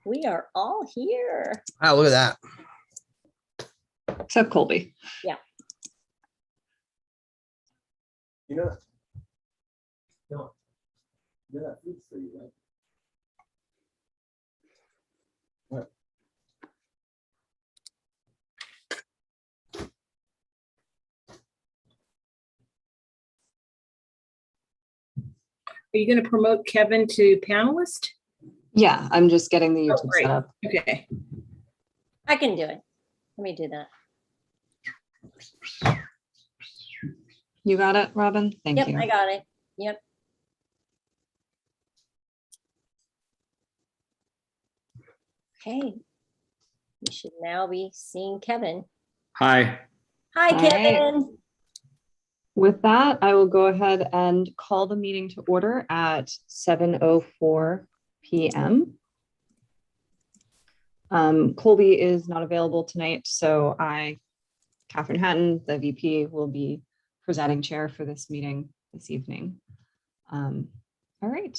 We are all here. Wow, look at that. Except Colby. Yeah. You know, no, that food's for you, right? What? Are you going to promote Kevin to panelist? Yeah, I'm just getting the Oh, YouTube great. set up. Okay. I can do it. Let me do that. You got it, Robin? Thank Yep, you. I got it. Yep. Okay. We should now be seeing Kevin. Hi. Hi, All right. Kevin. With that, I will go ahead and call the meeting to order at 7:04 p.m. Colby is not available tonight, so Catherine Hatton, the VP, will be presiding chair for this meeting this evening. All right.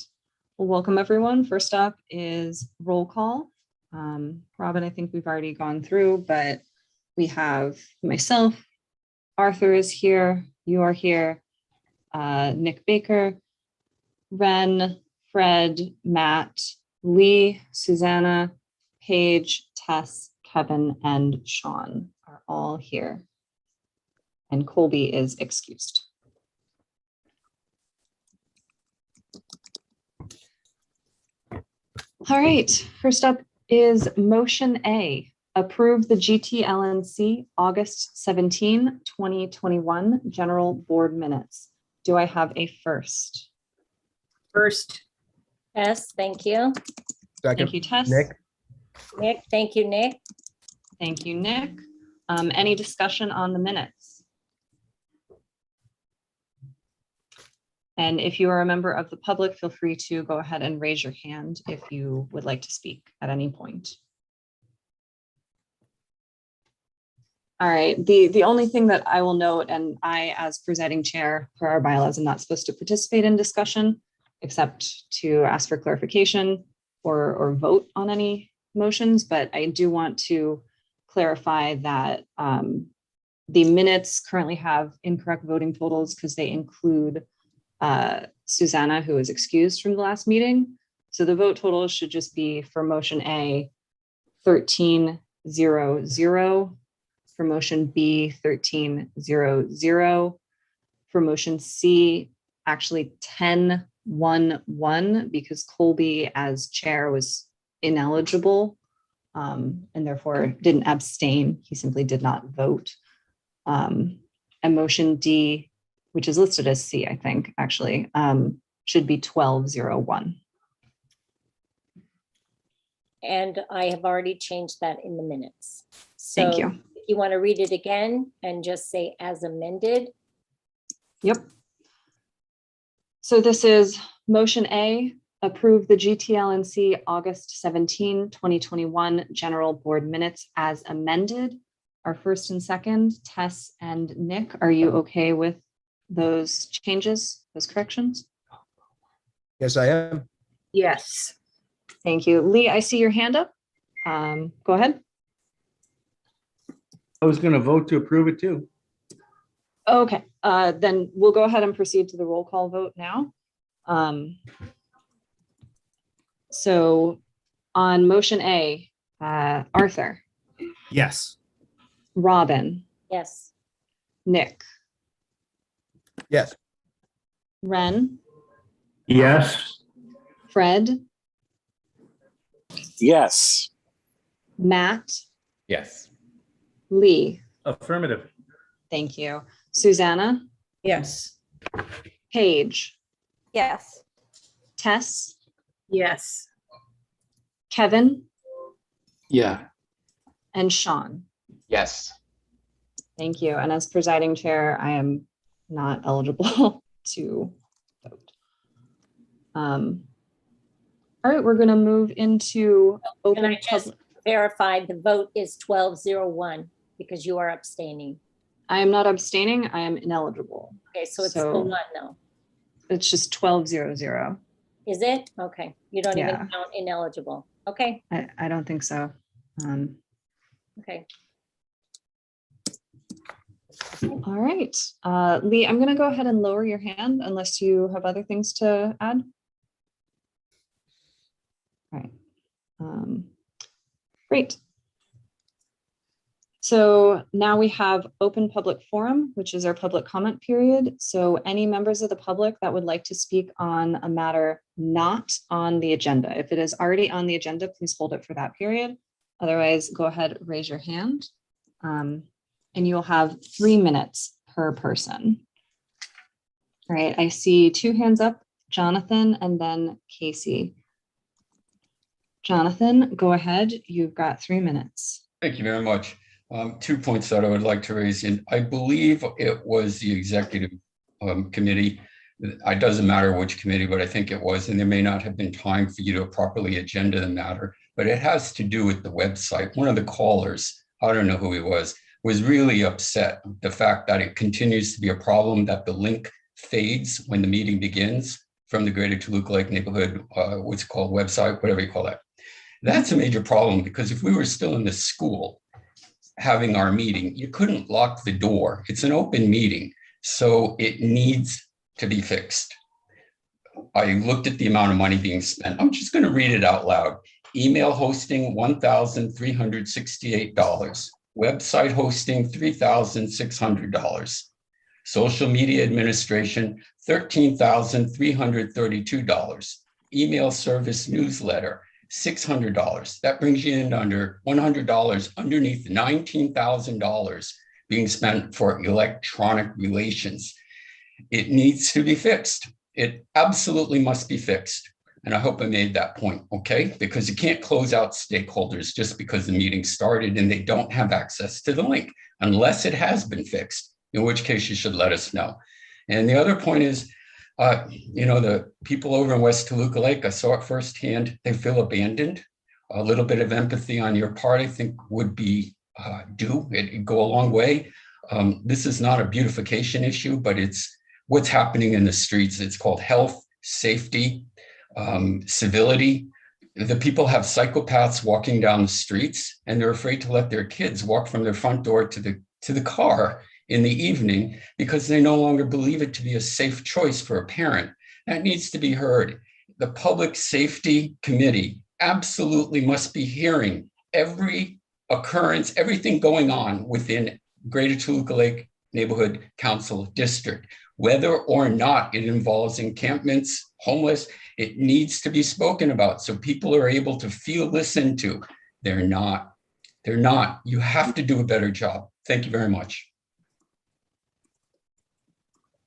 Well, welcome everyone. First up is roll call. Robin, I think we've already gone through, but we have myself, Arthur is here, you are here, Nick Baker, Ren, Fred, Matt, Lee, Susanna, Paige, Tess, Kevin, and Sean are all here. And Colby is excused. All right, first up is motion A, approve the GTLNC August 17, 2021 general board minutes. Do I have a first? First, Yes, thank you. Second, Thank you, Tess. Nick. Nick, thank you, Nick. Thank you, Nick. Any discussion on the minutes? And if you are a member of the public, feel free to go ahead and raise your hand if you would like to speak at any point. All right, the only thing that I will note, and I, as presiding chair per our bylaws, am not supposed to participate in discussion except to ask for clarification or vote on any motions, but I do want to clarify that the minutes currently have incorrect voting totals because they include Susanna, who is excused from the last meeting. So the vote totals should just be for motion A, 13-0-0, for motion B, 13-0-0, for motion C, actually 10-1-1, because Colby as chair was ineligible and therefore didn't abstain. He simply did not vote. And motion D, which is listed as C, I think, actually, should be 12-0-1. And I have already changed that in the minutes. Thank So you. if you want to read it again and just say as amended. Yep. So this is motion A, approve the GTLNC August 17, 2021 general board minutes as amended. Our first and second, Tess and Nick, are you okay with those changes, those corrections? Yes, I am. yes. Thank you. Lee, I see your hand up. Go ahead. I was going to vote to approve it too. Okay, then we'll go ahead and proceed to the roll call vote now. So on motion A, Arthur, Yes. Robin, Yes. Nick, Yes. Ren, Yes. Fred, Yes. Matt, Yes. Lee, Affirmative. thank you. Susanna, Yes. Paige, Yes. Tess, Yes. Kevin, Yeah. and Sean. Yes. Thank you. And as presiding chair, I am not eligible to vote. All right, we're going to move into Can open I just public. verify the vote is 12-0-1 because you are abstaining? I am not abstaining. I am ineligible. Okay, so it's So- still one though. It's just 12-0-0. Is it? Okay. You don't even Yeah. count ineligible. Okay, I don't think so. okay. All right, Lee, I'm gonna go ahead and lower your hand unless you have other things to add. All right. Great. So now we have open public forum, which is our public comment period. So any members of the public that would like to speak on a matter not on the agenda. If it is already on the agenda, please hold it for that period. Otherwise, go ahead, raise your hand. And you'll have 3 minutes per person. All right, I see 2 hands up, Jonathan and then Casey. Jonathan, go ahead. You've got 3 minutes. Thank you very much. 2 points that I would like to raise. And I believe it was the executive committee. It doesn't matter which committee, but I think it was, and there may not have been time for you to properly agenda the matter, but it has to do with the website. One of the callers, I don't know who he was really upset. The fact that it continues to be a problem, that the link fades when the meeting begins from the Greater Toluca Lake Neighborhood, what's it called, website, whatever you call that. That's a major problem, because if we were still in the school having our meeting, you couldn't lock the door. It's an open meeting, so it needs to be fixed. I looked at the amount of money being spent. I'm just going to read it out loud. Email hosting, $1,368. Website hosting, $3,600. Social media administration, $13,332. Email service newsletter, $600. That brings you in under $100 underneath $19,000 being spent for electronic relations. It needs to be fixed. It absolutely must be fixed. And I hope I made that point, okay? Because you can't close out stakeholders just because the meeting started and they don't have access to the link unless it has been fixed, in which case you should let us know. And the other point is, the people over in West Toluca Lake, I saw it firsthand, they feel abandoned. A little bit of empathy on your part, I think, would be due. It'd go a long way. This is not a beautification issue, but it's what's happening in the streets. It's called health, safety, civility. The people have psychopaths walking down the streets, and they're afraid to let their kids walk from their front door to the car in the evening because they no longer believe it to be a safe choice for a parent. That needs to be heard. The Public Safety Committee absolutely must be hearing every occurrence, everything going on within Greater Toluca Lake Neighborhood Council District, whether or not it involves encampments, homeless. It needs to be spoken about so people are able to feel listened to. They're not. You have to do a better job. Thank you very much.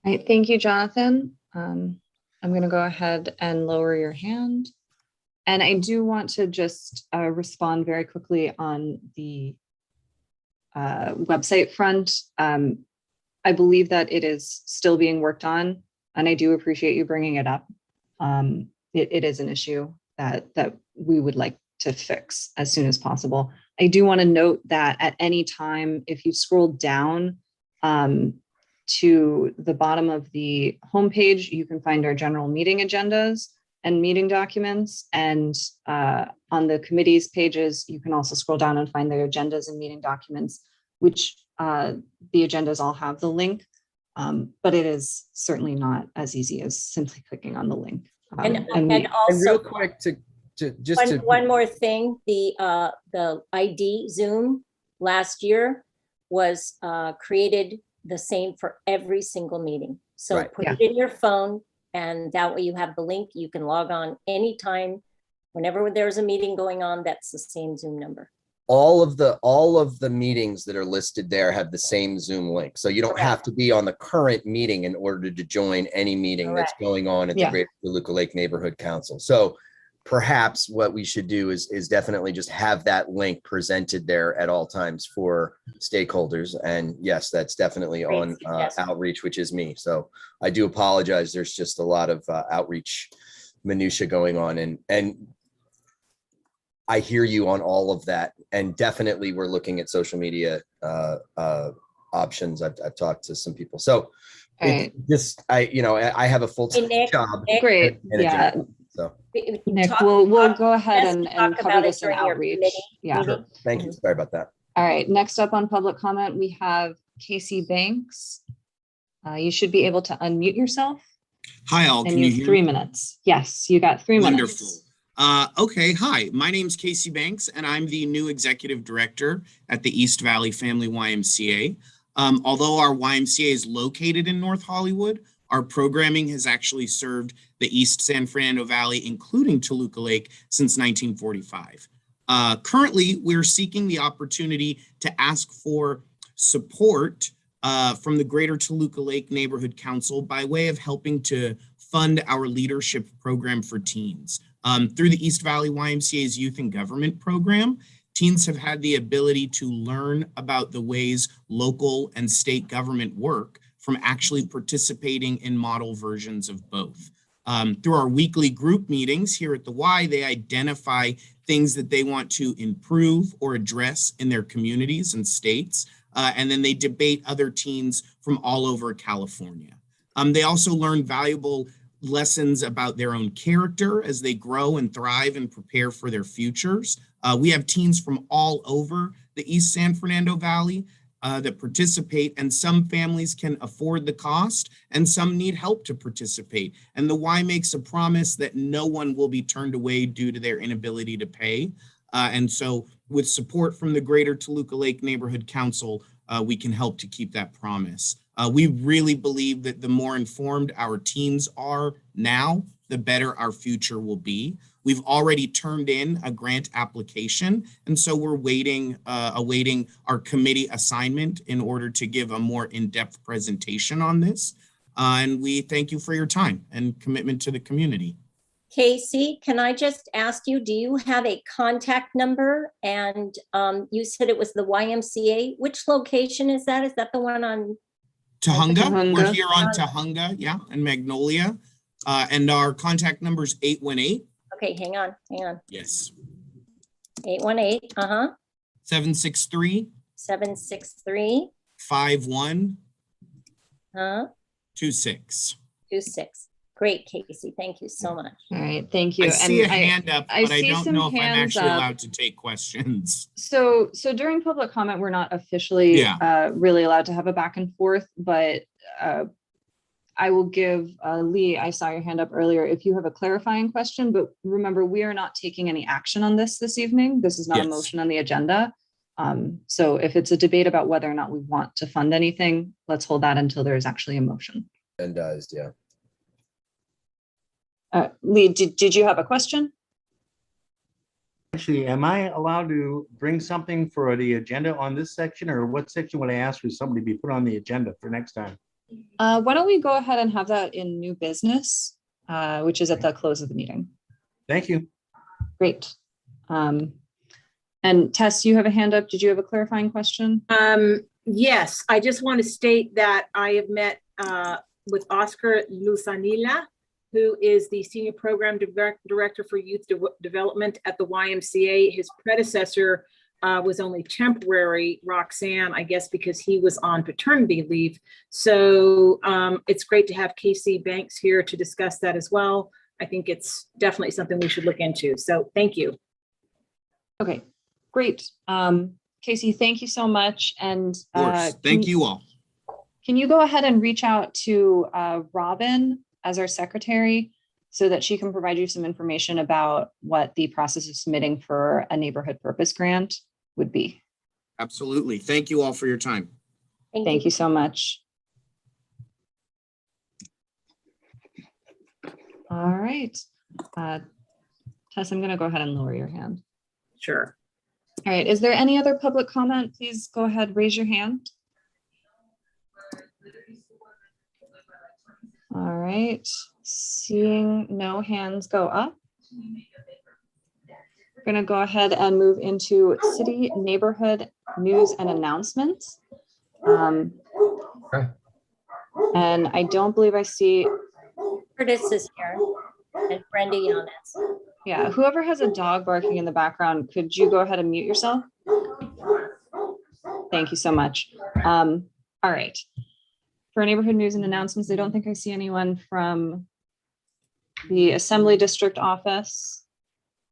All right, thank you, Jonathan. I'm going to go ahead and lower your hand. And I do want to just respond very quickly on the website front. I believe that it is still being worked on, and I do appreciate you bringing it up. It is an issue that we would like to fix as soon as possible. I do want to note that at any time, if you scroll down to the bottom of the homepage, you can find our general meeting agendas and meeting documents. And on the committee's pages, you can also scroll down and find their agendas and meeting documents, which the agendas all have the link, but it is certainly not as easy as simply clicking on the link. And And real also, quick to just to one more thing, the ID Zoom last year was created the same for every single meeting. So Right. put it in your phone, and that way you have the link. You can log on anytime, whenever there's a meeting going on. That's the same Zoom number. all of the meetings that are listed there have the same Zoom link. So you don't have to be on the current meeting in order to join any meeting that's going on at the Greater Toluca Lake Neighborhood Council. So perhaps what we should do is definitely just have that link presented there at all times for stakeholders. And yes, that's definitely Great on suggestion. outreach, which is me. So I do apologize. There's just a lot of outreach minutia going on, and I hear you on all of that. And definitely we're looking at social media options. I've talked to some people. So Right. it's just, I have a full-time Hey, Nick, job. Great. and a Yeah. job. So, Nick, Talk- we'll go ahead Yes, and talk cover about it this in during your outreach. committee Yeah. meeting. sure. Thank you. Sorry about that. All right, next up on public comment, we have Casey Banks. You should be able to unmute yourself Hi, all. and Can you you have hear 3 me? minutes. Yes, you got 3 minutes. Wonderful. Okay, hi. My name's Casey Banks, and I'm the new executive director at the East Valley Family YMCA. Although our YMCA is located in North Hollywood, our programming has actually served the East San Fernando Valley, including Toluca Lake, since 1945. Currently, we're seeking the opportunity to ask for support from the Greater Toluca Lake Neighborhood Council by way of helping to fund our leadership program for teens. Through the East Valley YMCA's Youth and Government program, teens have had the ability to learn about the ways local and state government work from actually participating in model versions of both. Through our weekly group meetings here at the Y, they identify things that they want to improve or address in their communities and states, and then they debate other teens from all over California. They also learn valuable lessons about their own character as they grow and thrive and prepare for their futures. We have teens from all over the East San Fernando Valley that participate, and some families can afford the cost and some need help to participate. And the Y makes a promise that no one will be turned away due to their inability to pay. And so with support from the Greater Toluca Lake Neighborhood Council, we can help to keep that promise. We really believe that the more informed our teens are now, the better our future will be. We've already turned in a grant application, and so we're awaiting our committee assignment in order to give a more in-depth presentation on this. And we thank you for your time and commitment to the community. Casey, can I just ask you, do you have a contact number? And you said it was the YMCA. Which location is that? Is that the one on? Tahunga, we're Tahunga. here on Tahunga, yeah, and Magnolia. And our contact number is 818. Okay, hang on. Yes. 818, 763 763, 5126. 26. Great, Casey. Thank you so much. All right, thank you. I see a And hand up, I but I see don't some know if I'm hands actually up. allowed to take questions. So during public comment, we're not officially really allowed to have a back and forth, but I will give Lee, I saw your hand up earlier, if you have a clarifying question, but remember, we are not taking any action on this evening. This is not a Yes. motion on the agenda. So if it's a debate about whether or not we want to fund anything, let's hold that until there is actually a motion. And yeah. Lee, did you have a question? Actually, am I allowed to bring something for the agenda on this section, or what section would I ask for somebody to be put on the agenda for next time? Why don't we go ahead and have that in new business, which is at the close of the meeting. Thank you. Great. And Tess, you have a hand up. Did you have a clarifying question? Yes, I just want to state that I have met with Oscar Lusanila, who is the Senior Program Director for Youth Development at the YMCA. His predecessor was only temporary, Roxanne, I guess, because he was on paternity leave. So it's great to have Casey Banks here to discuss that as well. I think it's definitely something we should look into. So thank you. Okay, great. Casey, thank you so much. And Of course. Thank you all. Can you go ahead and reach out to Robin as our secretary so that she can provide you some information about what the process of submitting for a neighborhood purpose grant would be? Absolutely. Thank you all for your time. Thank you so much. All right. Tess, I'm going to go ahead and lower your hand. Sure. All right. Is there any other public comment? Please go ahead, raise your hand. All right. Seeing no hands go up. We're going to go ahead and move into city neighborhood news and announcements. And I don't believe I see. Curtis is here and Brenda Yanes. Yeah, whoever has a dog barking in the background, could you go ahead and mute yourself? Thank you so much. All right. For neighborhood news and announcements, I don't think I see anyone from the Assembly District Office,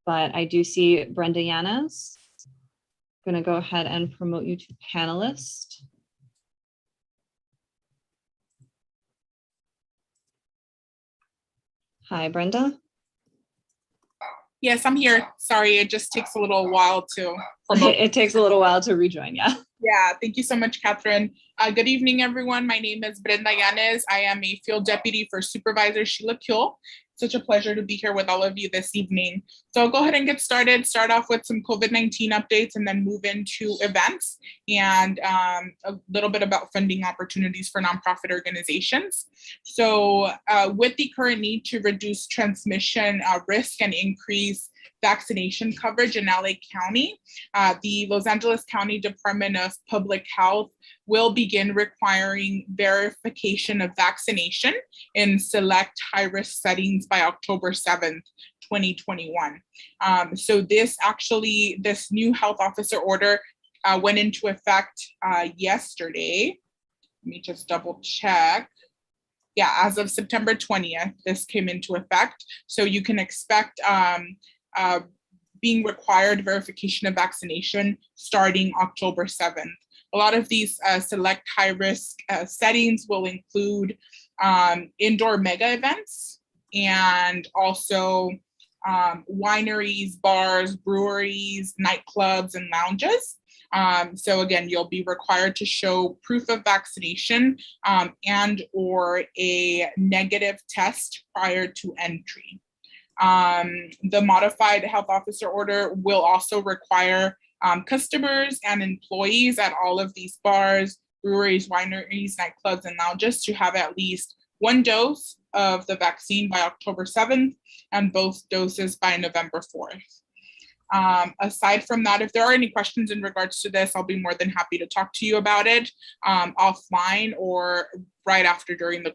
but I do see Brenda Yanes. Going to go ahead and promote you to panelist. Hi, Brenda. Yes, I'm here. Sorry, it just takes a little while to promote. It takes a little while to rejoin, yeah. Yeah, thank you so much, Catherine. Good evening, everyone. My name is Brenda Yanes. I am a field deputy for Supervisor Sheila Kuehl. Such a pleasure to be here with all of you this evening. So I'll go ahead and get started, start off with some COVID-19 updates and then move into events and a little bit about funding opportunities for nonprofit organizations. So with the current need to reduce transmission risk and increase vaccination coverage in LA County, the Los Angeles County Department of Public Health will begin requiring verification of vaccination in select high-risk settings by October 7th, 2021. So this new health officer order went into effect yesterday. Let me just double check. Yeah, as of September 20th, this came into effect. So you can expect being required verification of vaccination starting October 7th. A lot of these select high-risk settings will include indoor mega events and also wineries, bars, breweries, nightclubs, and lounges. So again, you'll be required to show proof of vaccination and or a negative test prior to entry. The modified health officer order will also require customers and employees at all of these bars, breweries, wineries, nightclubs, and lounges to have at least one dose of the vaccine by October 7th and both doses by November 4th. Aside from that, if there are any questions in regards to this, I'll be more than happy to talk to you about it offline or right after during the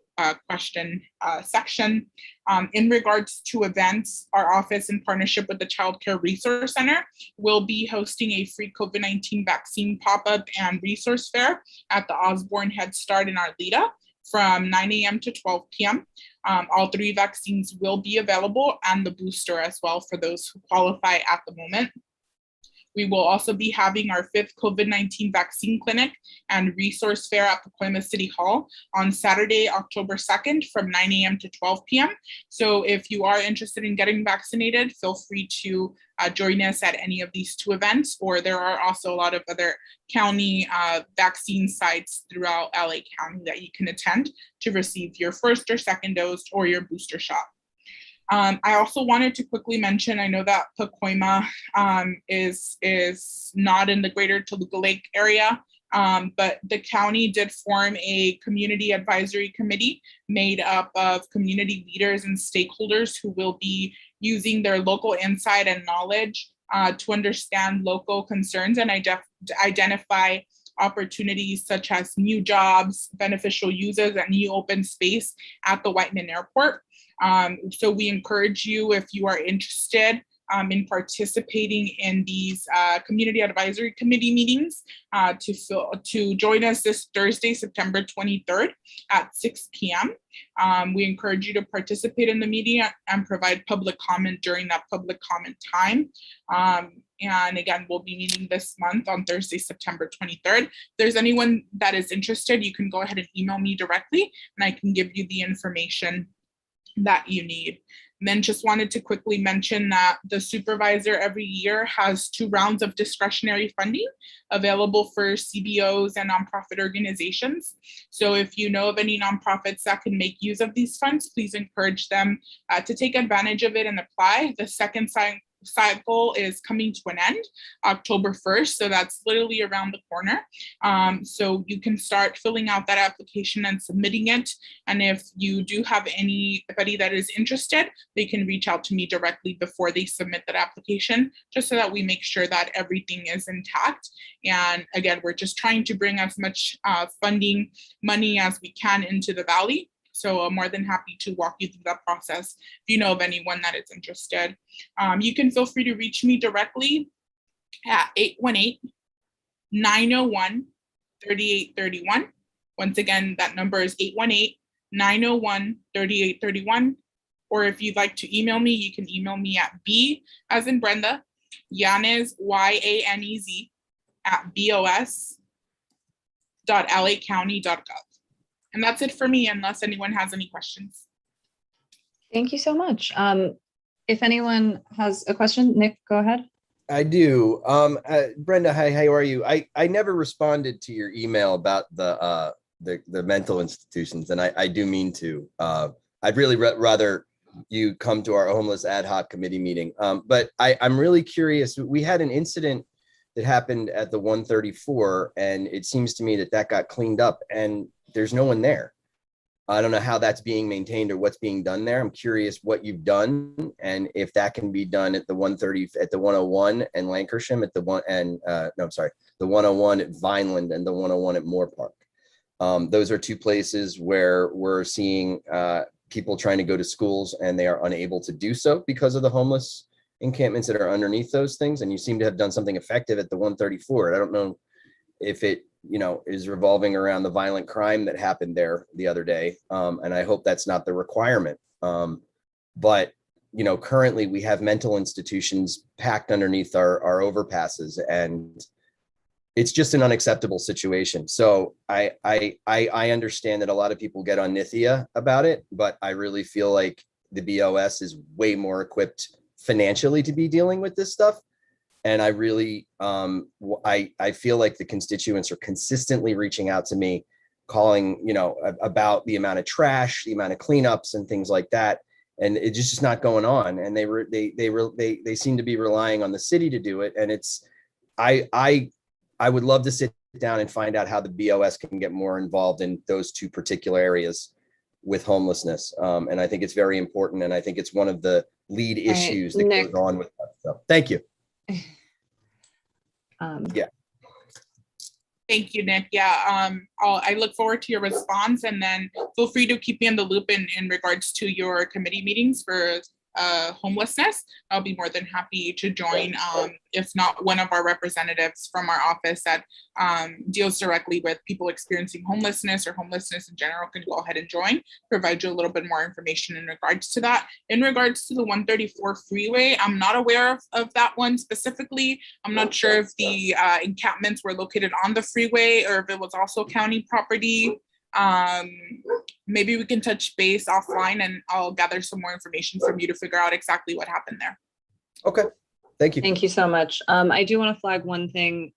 question section. In regards to events, our office in partnership with the Child Care Resource Center will be hosting a free COVID-19 vaccine pop-up and resource fair at the Osborne Head Start in Arleta from 9 a.m. to 12 p.m. All 3 vaccines will be available and the booster as well for those who qualify at the moment. We will also be having our 5th COVID-19 vaccine clinic and resource fair at Pacoima City Hall on Saturday, October 2nd from 9 a.m. to 12 p.m. So if you are interested in getting vaccinated, feel free to join us at any of these 2 events, or there are also a lot of other county vaccine sites throughout LA County that you can attend to receive your first or second dose or your booster shot. I also wanted to quickly mention, I know that Pacoima is not in the greater Toluca Lake area, but the county did form a community advisory committee made up of community leaders and stakeholders who will be using their local insight and knowledge to understand local concerns and identify opportunities such as new jobs, beneficial uses, and new open space at the Whiteman Airport. So we encourage you, if you are interested in participating in these community advisory committee meetings, to join us this Thursday, September 23rd at 6 p.m. We encourage you to participate in the meeting and provide public comment during that public comment time. And again, we'll be meeting this month on Thursday, September 23rd. If there's anyone that is interested, you can go ahead and email me directly and I can give you the information that you need. And then just wanted to quickly mention that the supervisor every year has 2 rounds of discretionary funding available for CBOs and nonprofit organizations. So if you know of any nonprofits that can make use of these funds, please encourage them to take advantage of it and apply. The second cycle is coming to an end October 1st, so that's literally around the corner. So you can start filling out that application and submitting it, and if you do have anybody that is interested, they can reach out to me directly before they submit that application, just so that we make sure that everything is intact. And again, we're just trying to bring as much funding money as we can into the Valley. So I'm more than happy to walk you through that process if you know of anyone that is interested. You can feel free to reach me directly at 818-901-3831. Once again, that number is 818-901-3831. or if you'd like to email me, you can email me at B as in Brenda, Yanez, YANEZ, at bos.lacounty.gov. And that's it for me, unless anyone has any questions. Thank you so much. If anyone has a question, Nick, go ahead. I do. Brenda, hi, how are you? I never responded to your email about the mental institutions, and I do mean to. I'd really rather you come to our homeless ad hoc committee meeting. But I'm really curious. We had an incident that happened at the 134, and it seems to me that got cleaned up, and there's no one there. I don't know how that's being maintained or what's being done there. I'm curious what you've done and if that can be done at the 130, at the 101 and Lancashire at the the 101 at Vineland and the 101 at Moore Park. Those are two places where we're seeing people trying to go to schools and they are unable to do so because of the homeless encampments that are underneath those things. And you seem to have done something effective at the 134. I don't know if it is revolving around the violent crime that happened there the other day. And I hope that's not the requirement. But, currently we have mental institutions packed underneath our overpasses, and it's just an unacceptable situation. So I understand that a lot of people get on Nithya about it, but I really feel like the BOS is way more equipped financially to be dealing with this stuff. And I really, I feel like the constituents are consistently reaching out to me, calling, about the amount of trash, the amount of cleanups and things like that. And it's just not going on. And they seem to be relying on the city to do it. And I would love to sit down and find out how the BOS can get more involved in those two particular areas with homelessness. And I think it's very important. And I think it's one of the lead issues that goes on with that. So thank you. Yeah. Thank you, Nick. Yeah, I look forward to your response, and then feel free to keep me in the loop in regards to your committee meetings for homelessness. I'll be more than happy to join, if not one of our representatives from our office that deals directly with people experiencing homelessness or homelessness in general can go ahead and join, provide you a little bit more information in regards to that. In regards to the 134 freeway, I'm not aware of that one specifically. I'm not sure if the encampments were located on the freeway or if it was also county property. Maybe we can touch base offline and I'll gather some more information from you to figure out exactly what happened there. Okay, thank you. Thank you so much. I do want to flag one thing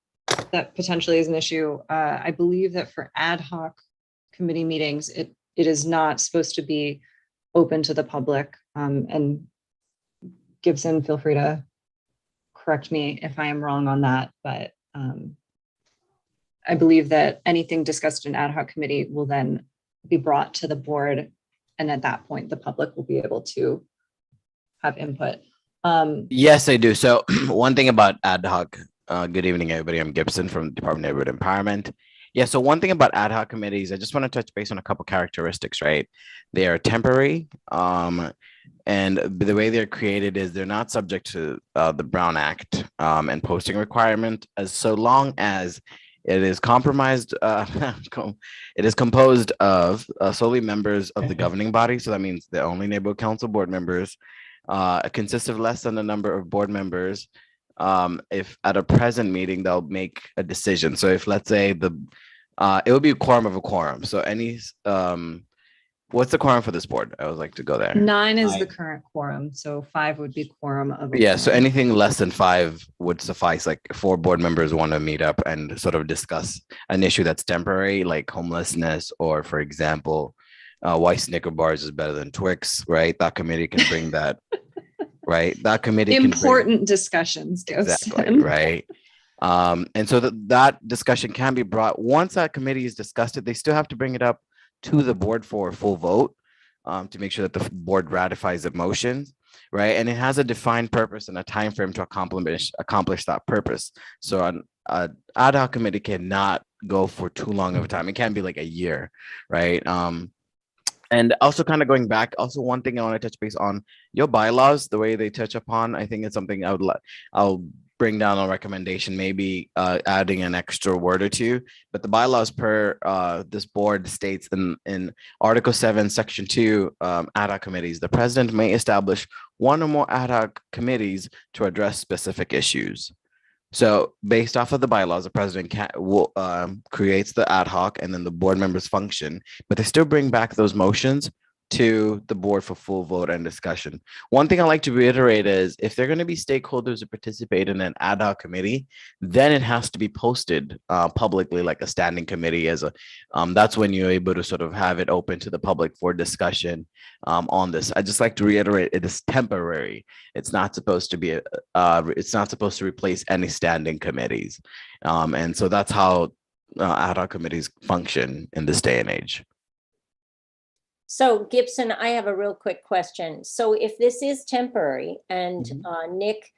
that potentially is an issue. I believe that for ad hoc committee meetings, it is not supposed to be open to the public. And Gibson, feel free to correct me if I am wrong on that, but I believe that anything discussed in ad hoc committee will then be brought to the board. And at that point, the public will be able to have input. Yes, I do. So one thing about ad hoc, good evening, everybody. I'm Gibson from Department of Neighborhood Empowerment. Yeah, so one thing about ad hoc committees, I just want to touch base on a couple characteristics, right? They are temporary. And the way they're created is they're not subject to the Brown Act and posting requirement, as so long as it is compromised. It is composed of solely members of the governing body. So that means the only neighborhood council board members. Consists of less than the number of board members. If at a present meeting, they'll make a decision. So if, let's say, it would be a quorum of a quorum. So any, what's the quorum for this board? I would like to go there. 9 is the current quorum. So 5 would be quorum of. Yeah. So anything less than 5 would suffice. Like 4 board members want to meet up and sort of discuss an issue that's temporary, like homelessness, or for example, why Snicker bars is better than Twix, right? That committee can bring that, right? That committee important discussions, exactly, right? And so that discussion can be brought. Once that committee has discussed it, they still have to bring it up to the board for a full vote to make sure that the board ratifies the motions, right? And it has a defined purpose and a time frame to accomplish that purpose. So an ad hoc committee cannot go for too long of a time. It can be like a year, right? And also kind of going back, also one thing I want to touch base on, your bylaws, the way they touch upon, I think it's something I'll bring down a recommendation, maybe adding an extra word or two. But the bylaws per this board states in Article 7, Section 2, ad hoc committees, the president may establish one or more ad hoc committees to address specific issues. So based off of the bylaws, the president creates the ad hoc and then the board members function, but they still bring back those motions to the board for full vote and discussion. One thing I like to reiterate is if they're going to be stakeholders who participate in an ad hoc committee, then it has to be posted publicly like a standing committee as a, that's when you're able to sort of have it open to the public for discussion on this. I just like to reiterate it is temporary. It's not supposed to be, it's not supposed to replace any standing committees. And so that's how ad hoc committees function in this day and age. So Gibson, I have a real quick question. So if this is temporary and Nick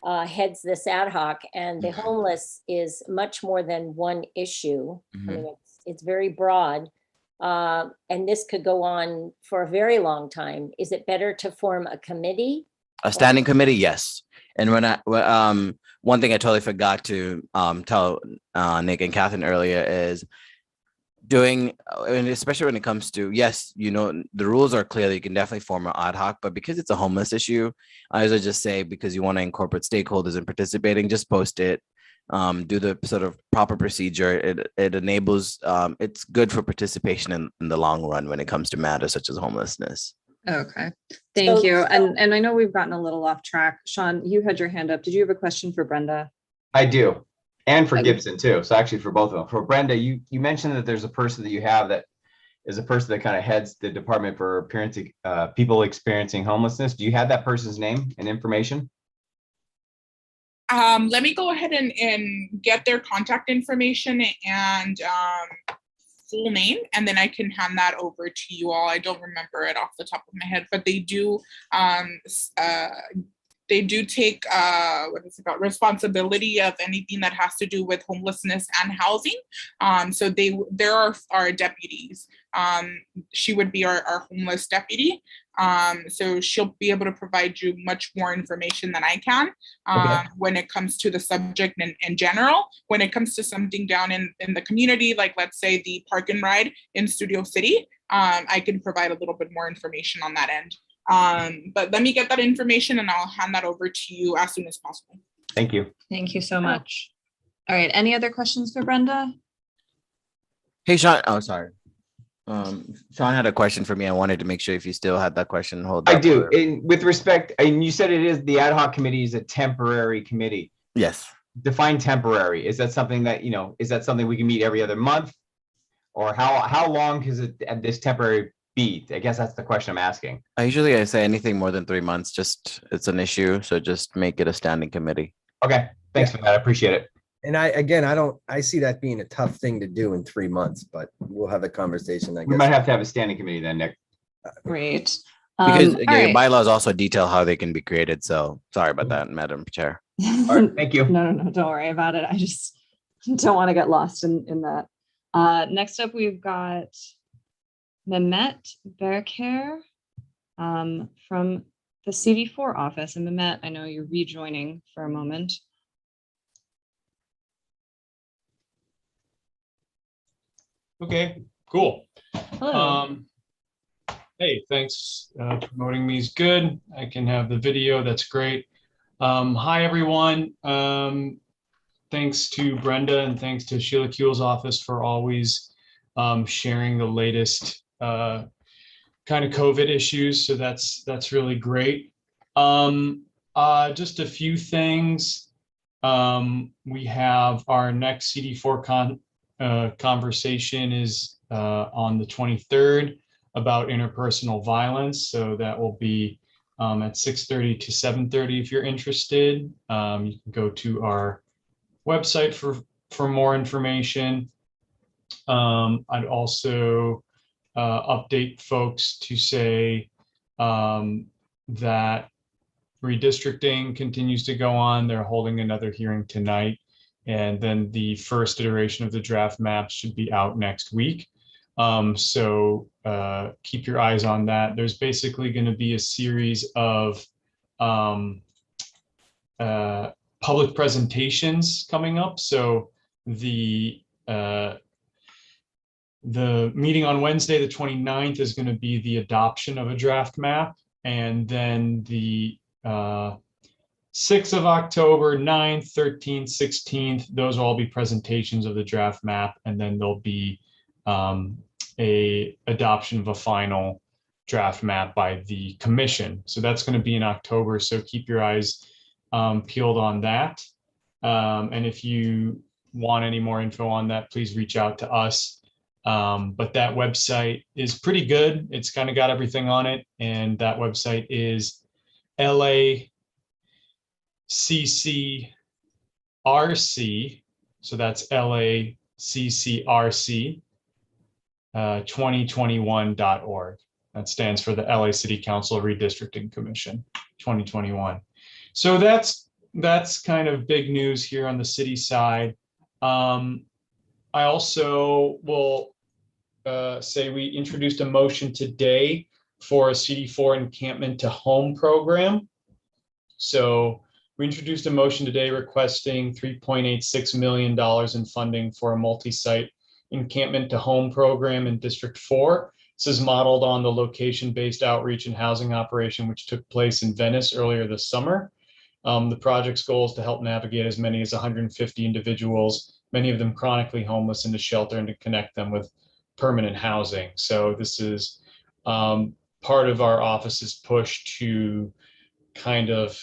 heads this ad hoc and the homeless is much more than one issue, I mean, it's very broad, and this could go on for a very long time. Is it better to form a committee? A standing committee, yes. And when one thing I totally forgot to tell Nick and Catherine earlier is doing, and especially when it comes to, yes, you know, the rules are clear that you can definitely form an ad hoc, but because it's a homeless issue, I would just say, because you want to incorporate stakeholders in participating, just post it, do the sort of proper procedure. It enables, it's good for participation in the long run when it comes to matters such as homelessness. Okay, thank you. And I know we've gotten a little off track. Sean, you had your hand up. Did you have a question for Brenda? I do. And for Gibson too. So actually for both of them. For Brenda, you mentioned that there's a person that you have that is a person that kind of heads the department for people experiencing homelessness. Do you have that person's name and information? Let me go ahead and get their contact information and full name, and then I can hand that over to you all. I don't remember it off the top of my head, but they do take what is it called, responsibility of anything that has to do with homelessness and housing. So there are deputies. She would be our homeless deputy. So she'll be able to provide you much more information than I can when it comes to the subject in general. When it comes to something down in the community, like let's say the park and ride in Studio City, I can provide a little bit more information on that end. But let me get that information and I'll hand that over to you as soon as possible. Thank you. Thank you so much. All right, any other questions for Brenda? Hey, Sean. Oh, sorry. Sean had a question for me. I wanted to make sure if you still had that question. Hold on. I do. With respect, and you said it is the ad hoc committee is a temporary committee. Yes. Define temporary. Is that something that, you know, is that something we can meet every other month? Or how long is it at this temporary be? I guess that's the question I'm asking. I say anything more than 3 months, just it's an issue. So just make it a standing committee. Okay. Thanks for that. I appreciate it. And I see that being a tough thing to do in 3 months, but we'll have a conversation. I guess We might have to have a standing committee then, Nick. Great. Because all right. bylaws also detail how they can be created. So sorry about that, Madam Chair. All right. Thank you. No, don't worry about it. I just don't want to get lost in that. Next up, we've got Mehmet Berker from the CD4 office. And Mehmet, I know you're rejoining for a moment. Okay, cool. Hello. Hey, thanks. Promoting me is good. I can have the video. That's great. Hi, everyone. Thanks to Brenda and thanks to Sheila Kuehl's office for always sharing the latest kind of COVID issues. So that's really great. Just a few things. We have our next CD4 conversation is on the 23rd about interpersonal violence. So that will be at 6:30 to 7:30 if you're interested. You can go to our website for more information. I'd also update folks to say that redistricting continues to go on. They're holding another hearing tonight. And then the first iteration of the draft map should be out next week. So keep your eyes on that. There's basically going to be a series of public presentations coming up. So the meeting on Wednesday, the 29th, is going to be the adoption of a draft map. And then the 6th of October, 9th, 13th, 16th, those will all be presentations of the draft map. And then there'll be a adoption of a final draft map by the commission. So that's going to be in October. So keep your eyes peeled on that. And if you want any more info on that, please reach out to us. But that website is pretty good. It's kind of got everything on it. And that website is LACCRC. So that's LACCRC 2021.org. That stands for the LA City Council Redistricting Commission 2021. So that's kind of big news here on the city side. I also will say we introduced a motion today for a CD4 encampment to home program. So we introduced a motion today requesting $3.86 million in funding for a multi-site encampment to home program in District 4. This is modeled on the location-based outreach and housing operation, which took place in Venice earlier this summer. The project's goal is to help navigate as many as 150 individuals, many of them chronically homeless, into shelter and to connect them with permanent housing. So this is part of our office's push to kind of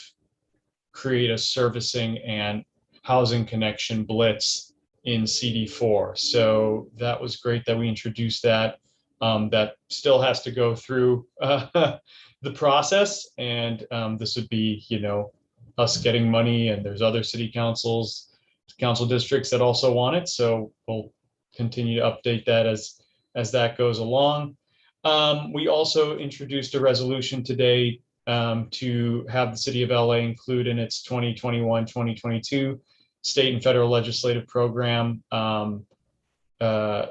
create a servicing and housing connection blitz in CD4. So that was great that we introduced that. That still has to go through the process, and this would be, us getting money, and there's other city council districts that also want it. So we'll continue to update that as that goes along. We also introduced a resolution today to have the city of LA include in its 2021-2022 state and federal legislative program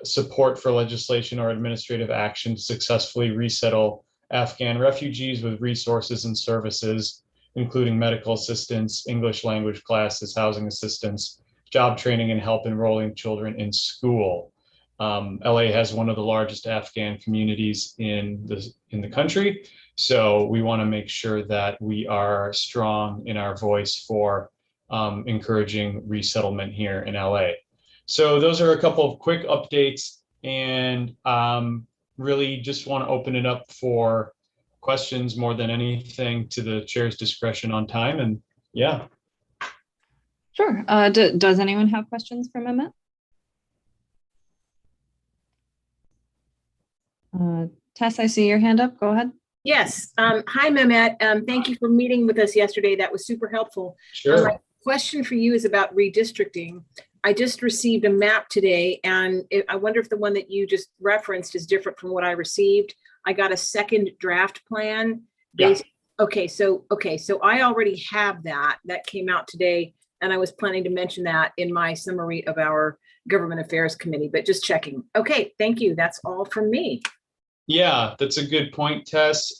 support for legislation or administrative action to successfully resettle Afghan refugees with resources and services, including medical assistance, English language classes, housing assistance, job training, and help enrolling children in school. LA has one of the largest Afghan communities in the country. So we want to make sure that we are strong in our voice for encouraging resettlement here in LA. So those are a couple of quick updates, and really just want to open it up for questions more than anything, to the chair's discretion on time. And yeah. Sure. Does anyone have questions for Mehmet? Tess, I see your hand up. Go ahead. Yes. Hi, Mehmet. Thank you for meeting with us yesterday. That was super helpful. Sure. My question for you is about redistricting. I just received a map today, and I wonder if the one that you just referenced is different from what I received. I got a second draft plan. Yeah. Okay, so I already have that. That came out today, and I was planning to mention that in my summary of our Government Affairs Committee, but just checking. Okay, thank you. That's all from me. Yeah, that's a good point, Tess.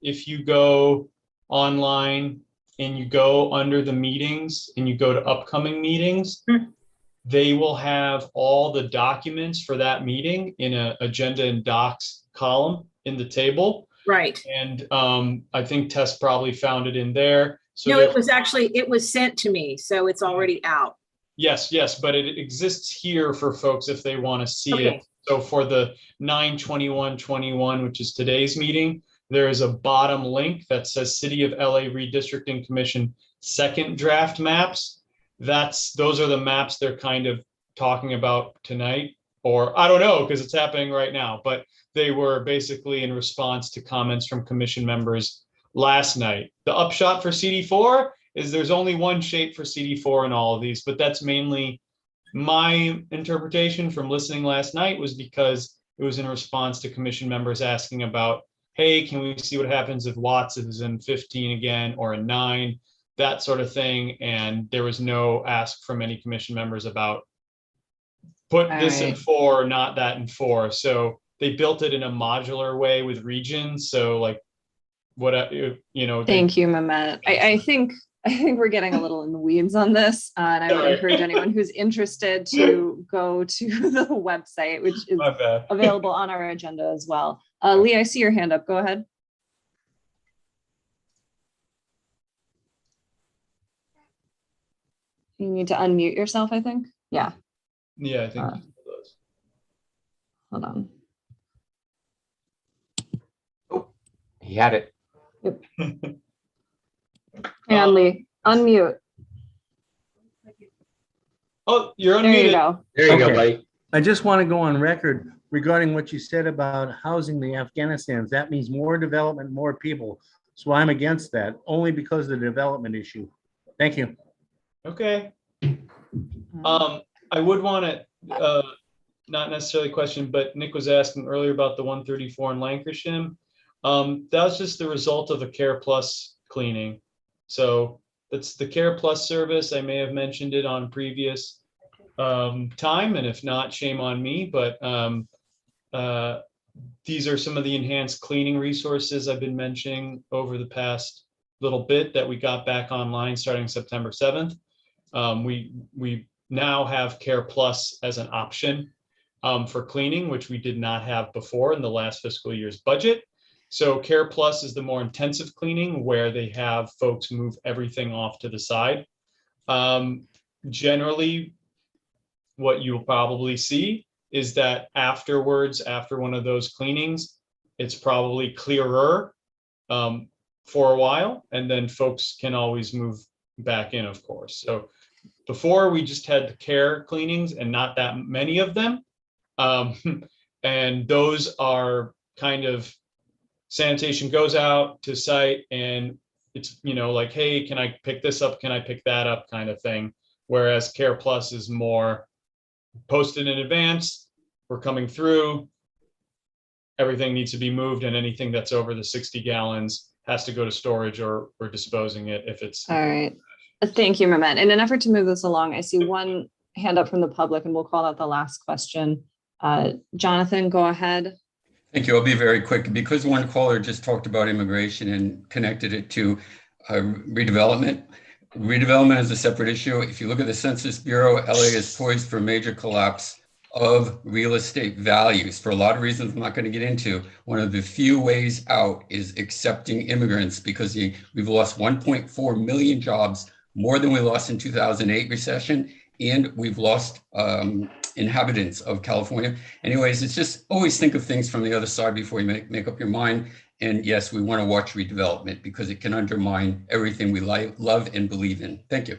If you go online and you go under the meetings and you go to upcoming meetings, they will have all the documents for that meeting in an agenda and docs column in the table. Right. And I think Tess probably found it in there. So no, it was sent to me, so it's already out. Yes, but it exists here for folks if they want to see Okay. it. So for the 9/21/21, which is today's meeting, there is a bottom link that says City of LA Redistricting Commission second draft maps. Those are the maps they're kind of talking about tonight, or I don't know, because it's happening right now, but they were basically in response to comments from commission members last night. The upshot for CD4 is there's only one shape for CD4 in all of these, but that's mainly my interpretation from listening last night, was because it was in response to commission members asking about, hey, can we see what happens if Watts is in 15 again, or in 9, that sort of thing. And there was no ask from any commission members about put this in 4, not that in 4. So they built it in a modular way with regions. So like what, Thank you, Mehmet. I think I think we're getting a little in the weeds on this, and I would Sorry. encourage anyone who's interested to go to the website, which is My bad. available on our agenda as well. Lee, I see your hand up. Go ahead. You need to unmute yourself, I think. Yeah, Yeah, I think. hold on. He had it. Hang on, Lee. Unmute. Oh, you're There you unmuted. go. There you go, Okay. buddy. I just want to go on record regarding what you said about housing the Afghanistans. That means more development, more people. So I'm against that, only because of the development issue. Thank you. Okay. I would want to, not necessarily question, but Nick was asking earlier about the 134 in Lancashire. That was just the result of a Care Plus cleaning. So that's the Care Plus service. I may have mentioned it on previous time, and if not, shame on me. But these are some of the enhanced cleaning resources I've been mentioning over the past little bit that we got back online starting September 7th. We now have Care Plus as an option for cleaning, which we did not have before in the last fiscal year's budget. So Care Plus is the more intensive cleaning where they have folks move everything off to the side. Generally, what you'll probably see is that afterwards, after one of those cleanings, it's probably clearer for a while, and then folks can always move back in, of course. So before, we just had the care cleanings and not that many of them. And those are kind of, sanitation goes out to site and it's, like, hey, can I pick this up? Can I pick that up kind of thing? Whereas Care Plus is more posted in advance. We're coming through. Everything needs to be moved, and anything that's over the 60 gallons has to go to storage or disposing it if it's. All right. Thank you, Mehmet. In an effort to move this along, I see one hand up from the public, and we'll call out the last question. Jonathan, go ahead. Thank you. I'll be very quick because one caller just talked about immigration and connected it to redevelopment. Redevelopment is a separate issue. If you look at the Census Bureau, LA is poised for a major collapse of real estate values for a lot of reasons I'm not going to get into. One of the few ways out is accepting immigrants because we've lost 1.4 million jobs, more than we lost in 2008 recession, and we've lost inhabitants of California. Anyways, it's just always think of things from the other side before you make up your mind. And yes, we want to watch redevelopment because it can undermine everything we love and believe in. Thank you.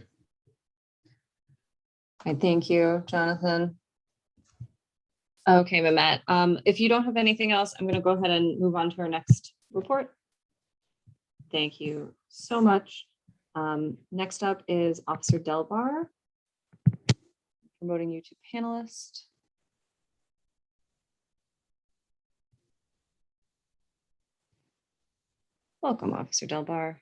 I thank you, Jonathan. Okay, Mehmet. If you don't have anything else, I'm going to go ahead and move on to our next report. Thank you so much. Next up is Officer Delbar. Promoting you to panelist. Welcome, Officer Delbar.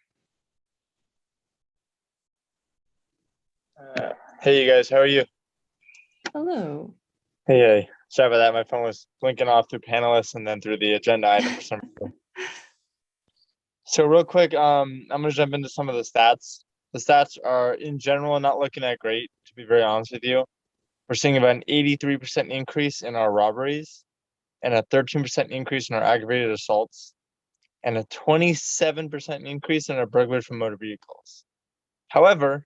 Hey, you guys, how are you? Hello. Hey, sorry about that. My phone was blinking off through panelists and then through the agenda item for some reason. So real quick, I'm going to jump into some of the stats. The stats are in general not looking that great, to be very honest with you. We're seeing about an 83% increase in our robberies and a 13% increase in our aggravated assaults and a 27% increase in our burglary from motor vehicles. However,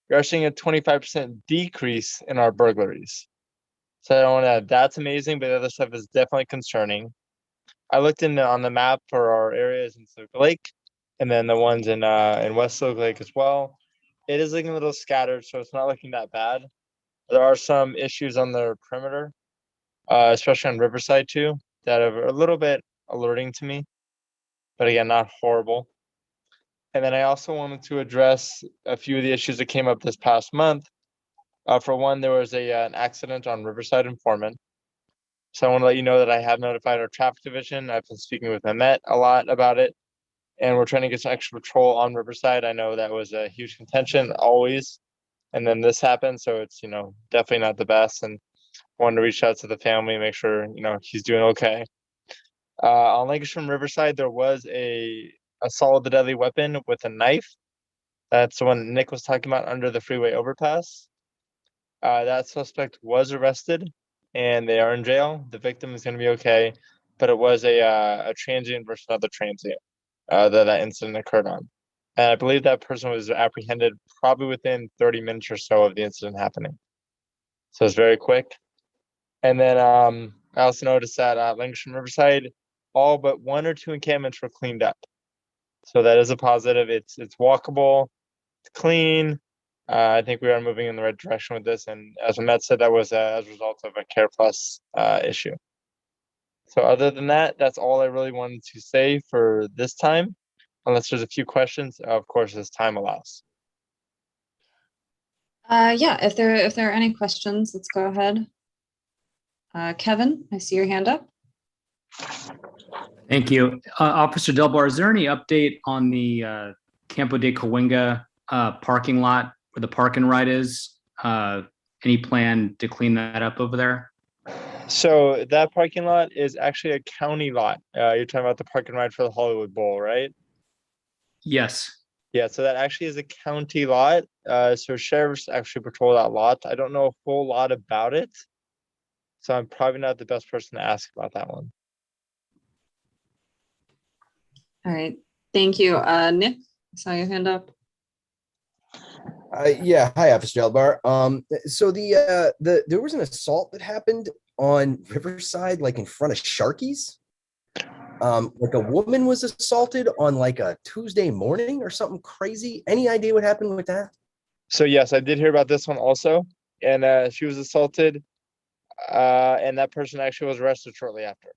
we are seeing a 25% decrease in our burglaries. So I don't want to, that's amazing, but the other stuff is definitely concerning. I looked on the map for our areas in Silver Lake and then the ones in West Silver Lake as well. It is looking a little scattered, so it's not looking that bad. There are some issues on the perimeter, especially on Riverside too, that are a little bit alerting to me, but again, not horrible. And then I also wanted to address a few of the issues that came up this past month. For one, there was an accident on Riverside and Foreman. So I want to let you know that I have notified our traffic division. I've been speaking with Mehmet a lot about it, and we're trying to get some extra patrol on Riverside. I know that was a huge contention always. And then this happened, so it's, definitely not the best. And wanted to reach out to the family and make sure, he's doing okay. On Lancashire and Riverside, there was a assault with a deadly weapon with a knife That's the one Nick was talking about under the freeway overpass. That suspect was arrested and they are in jail. The victim is going to be okay, but it was a transient versus another transient that incident occurred on. And I believe that person was apprehended probably within 30 minutes or so of the incident happening. So it's very quick. And then I also noticed that Lancashire and Riverside, all but 1 or 2 encampments were cleaned up. So that is a positive. It's walkable, it's clean. I think we are moving in the right direction with this. And as Matt said, that was as a result of a Care Plus issue. So other than that, that's all I really wanted to say for this time, unless there's a few questions, of course, as time allows. Yeah, if there are any questions, let's go ahead. Kevin, I see your hand up. Thank you. Officer Delbar, is there any update on the Campo de Cahuenga parking lot where the park and ride is? Any plan to clean that up over there? So that parking lot is actually a county lot. You're talking about the park and ride for the Hollywood Bowl, right? Yes. Yeah, so that actually is a county lot. So sheriffs actually patrol that lot. I don't know a whole lot about it, so I'm probably not the best person to ask about that one. All right, thank you. Nick, I saw your hand up. Yeah, hi, Officer Delbar. So there was an assault that happened on Riverside, like in front of Sharky's. Like a woman was assaulted on like a Tuesday morning or something crazy. Any idea what happened with that? So yes, I did hear about this one also, and she was assaulted, and that person actually was arrested shortly after.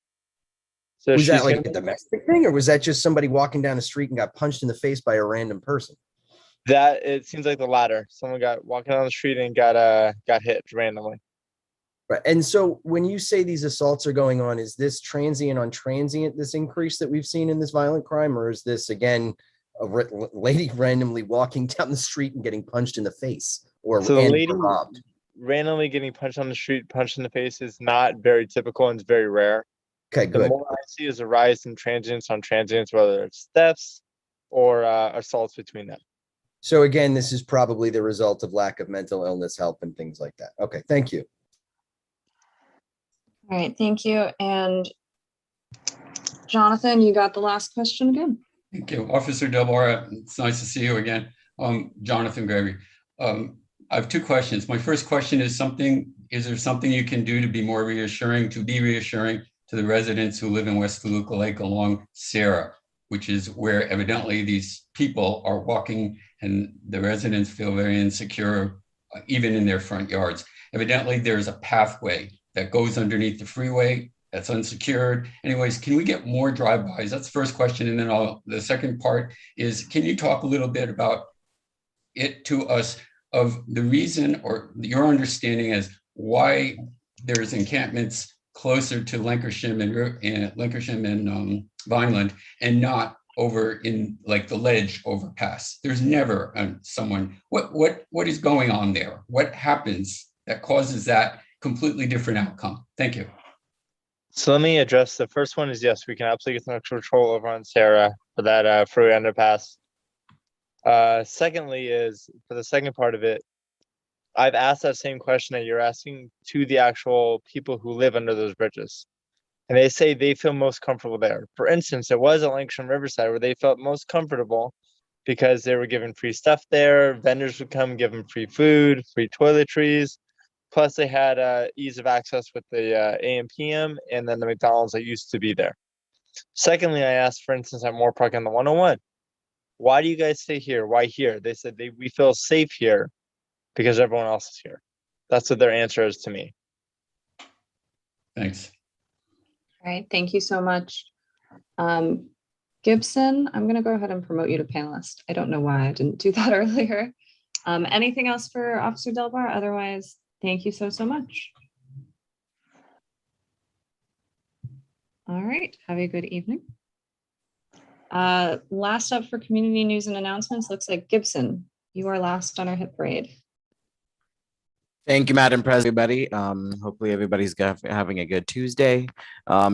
So Was that she's like a domestic thing, or was that just somebody walking down the street and got punched in the face by a random person? that it seems like the latter. Someone got walking down the street and got hit randomly. Right. And so when you say these assaults are going on, is this transient on transient, this increase that we've seen in this violent crime, or is this, again, a lady randomly walking down the street and getting punched in the face or So the lady robbed? randomly getting punched on the street, punched in the face is not very typical and it's very rare. Okay, The good. more I see is a rise in transients on transients, whether it's thefts or assaults between them. So again, this is probably the result of lack of mental illness help and things like that. Okay, thank you. All right, thank you. And Jonathan, you got the last question again. Thank you. Officer Delbar, it's nice to see you again. Jonathan Gregory. I have 2 questions. My first question is there something you can do to be more reassuring, to the residents who live in West Toluca Lake along Sarah, which is where evidently these people are walking and the residents feel very insecure, even in their front yards. Evidently, there's a pathway that goes underneath the freeway that's unsecured. Anyways, can we get more drive-bys? That's the first question. And then the second part is, can you talk a little bit about it to us of the reason or your understanding as why there's encampments closer to Lancashire and Vineland and not over in like the Ledge overpass? There's never someone. What is going on there? What happens that causes that completely different outcome? Thank you. So let me address the first one is yes, we can absolutely get some extra control over on Sarah for that freeway underpass. Secondly is for the second part of it, I've asked that same question that you're asking to the actual people who live under those bridges. And they say they feel most comfortable there. For instance, it was at Lancashire and Riverside where they felt most comfortable because they were given free stuff there. Vendors would come give them free food, free toiletries. Plus they had ease of access with the AM PM and then the McDonald's that used to be there. Secondly, I asked, for instance, at Moore Park on the 101, why do you guys stay here? Why here? They said we feel safe here because everyone else is here. That's what their answer is to me. Thanks. All right, thank you so much. Gibson, I'm going to go ahead and promote you to panelist. I don't know why I didn't do that earlier. Anything else for Officer Delbar? Otherwise, thank you so much. All right, have a good evening. Last up for community news and announcements, looks like Gibson, you are last on our hit parade. Thank you, Madam President, everybody. Hopefully everybody's having a good Tuesday.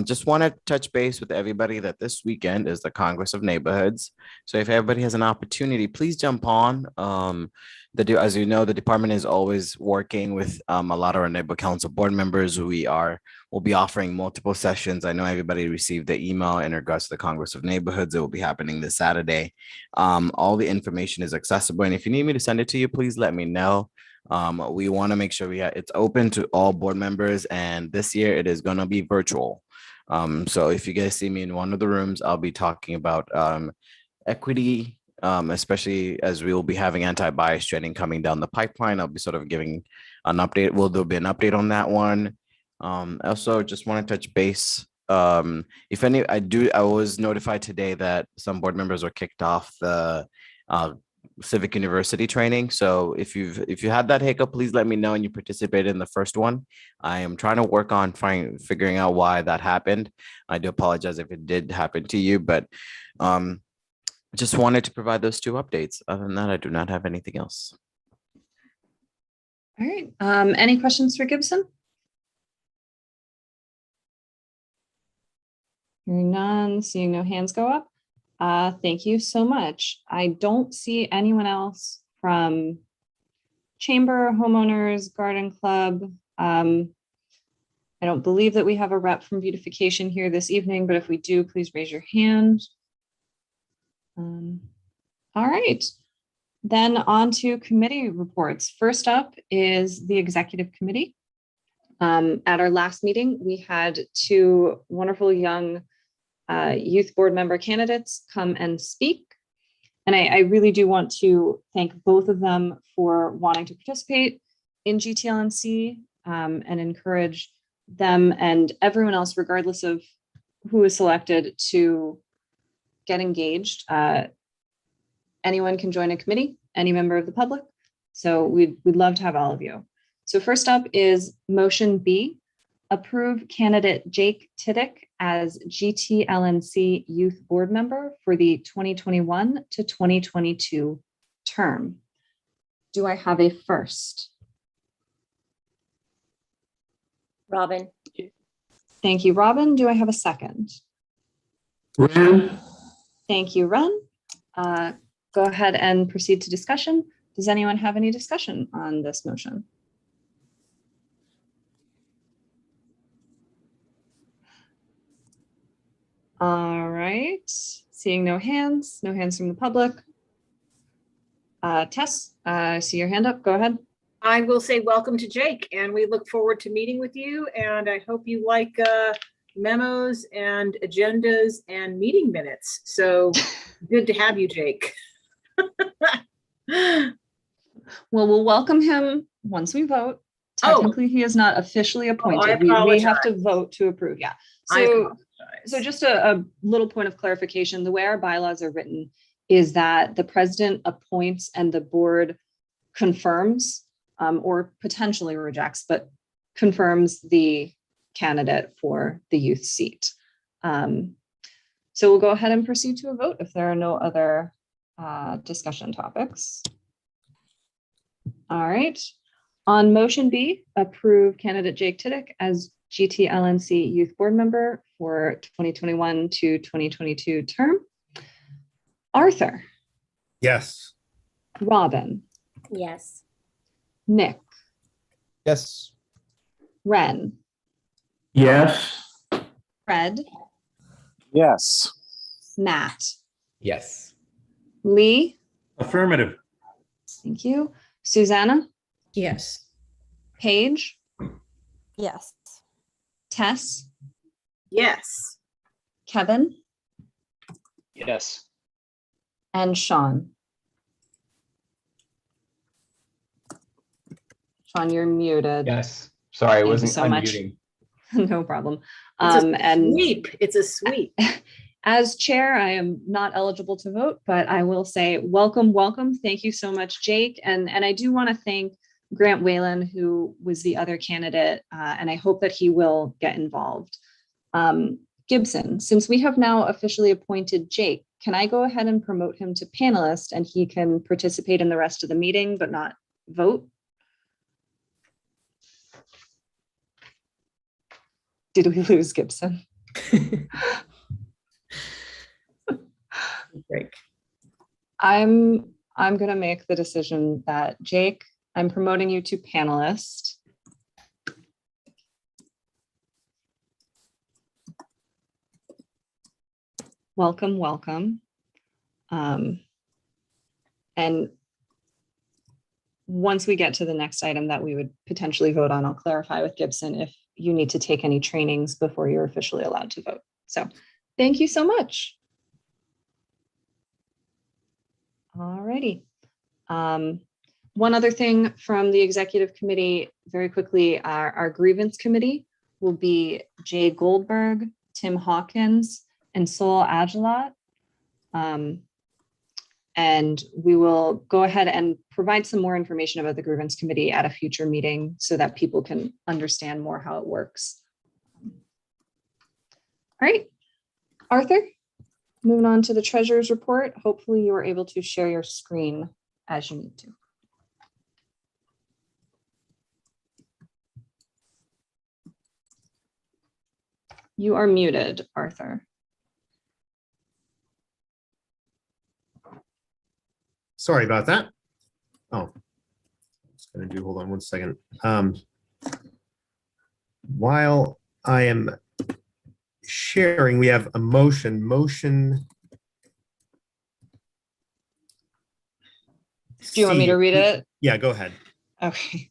Just want to touch base with everybody that this weekend is the Congress of Neighborhoods. So if everybody has an opportunity, please jump on. As you know, the department is always working with a lot of our neighborhood council board members. We'll be offering multiple sessions. I know everybody received the email in regards to the Congress of Neighborhoods. It will be happening this Saturday. All the information is accessible. And if you need me to send it to you, please let me know. We want to make sure it's open to all board members, and this year it is going to be virtual. So if you guys see me in one of the rooms, I'll be talking about equity, especially as we will be having anti-bias training coming down the pipeline. I'll be sort of giving an update. There'll be an update on that one. Also, just want to touch base. I was notified today that some board members were kicked off the Civic University training. So if you had that hiccup, please let me know and you participated in the first one. I am trying to work on figuring out why that happened. I do apologize if it did happen to you, but just wanted to provide those two updates. Other than that, I do not have anything else. All right. Any questions for Gibson? Hearing none, seeing no hands go up. Thank you so much. I don't see anyone else from Chamber, Homeowners, Garden Club. I don't believe that we have a rep from Beautification here this evening, but if we do, please raise your hand. All right. Then on to committee reports. First up is the Executive Committee. At our last meeting, we had two wonderful young youth board member candidates come and speak. And I really do want to thank both of them for wanting to participate in GTLNC and encourage them and everyone else, regardless of who is selected, to get engaged. Anyone can join a committee, any member of the public. So we'd love to have all of you. So first up is motion B, approve candidate Jake Tiddick as GTLNC Youth Board Member for the 2021 to 2022 term. Do I have a first? Robin. Thank you, Robin. Do I have a second? Ren. Thank you, Ren. Go ahead and proceed to discussion. Does anyone have any discussion on this motion? All right, seeing no hands from the public. Tess, I see your hand up. Go ahead. I will say welcome to Jake, and we look forward to meeting with you. And I hope you like memos and agendas and meeting minutes. So good to have you, Jake. Well, we'll welcome him once we vote. Technically, he is not officially appointed. We have to vote to approve. Yeah. So just a little point of clarification, the way our bylaws are written is that the president appoints and the board confirms or potentially rejects, but confirms the candidate for the youth seat. So we'll go ahead and proceed to a vote if there are no other discussion topics. All right. On motion B, approve candidate Jake Tiddick as GTLNC Youth Board Member for 2021 to 2022 term. Arthur. Yes. Robin. Yes. Nick. Yes. Ren. Yes. Fred. Yes. Matt. Yes. Lee. Affirmative. Thank you. Susanna. Yes. Paige. Yes. Tess. Yes. Kevin. Yes. And Sean. Sean, you're muted. Yes. Sorry, I Thank you wasn't so much. unmuting. No problem. It's a sweep. It's a sweep. As chair, I am not eligible to vote, but I will say welcome, welcome. Thank you so much, Jake. And I do want to thank Grant Whalen, who was the other candidate, and I hope that he will get involved. Gibson, since we have now officially appointed Jake, can I go ahead and promote him to panelist and he can participate in the rest of the meeting but not vote? Did we lose Gibson? Break. I'm gonna make the decision that Jake, I'm promoting you to panelist. Welcome, welcome. And once we get to the next item that we would potentially vote on, I'll clarify with Gibson if you need to take any trainings before you're officially allowed to vote. So thank you so much. All righty. One other thing from the executive committee, very quickly, our grievance committee will be Jay Goldberg, Tim Hawkins, and Sol Agelat. And we will go ahead and provide some more information about the grievance committee at a future meeting so that people can understand more how it works. All right, Arthur, moving on to the treasurer's report. Hopefully you are able to share your screen as you need to. You are muted, Arthur. Sorry about that. Oh, it's going to do, hold on one second. While I am sharing, we have a motion. Do you want me to read it? Yeah, go ahead. Okay.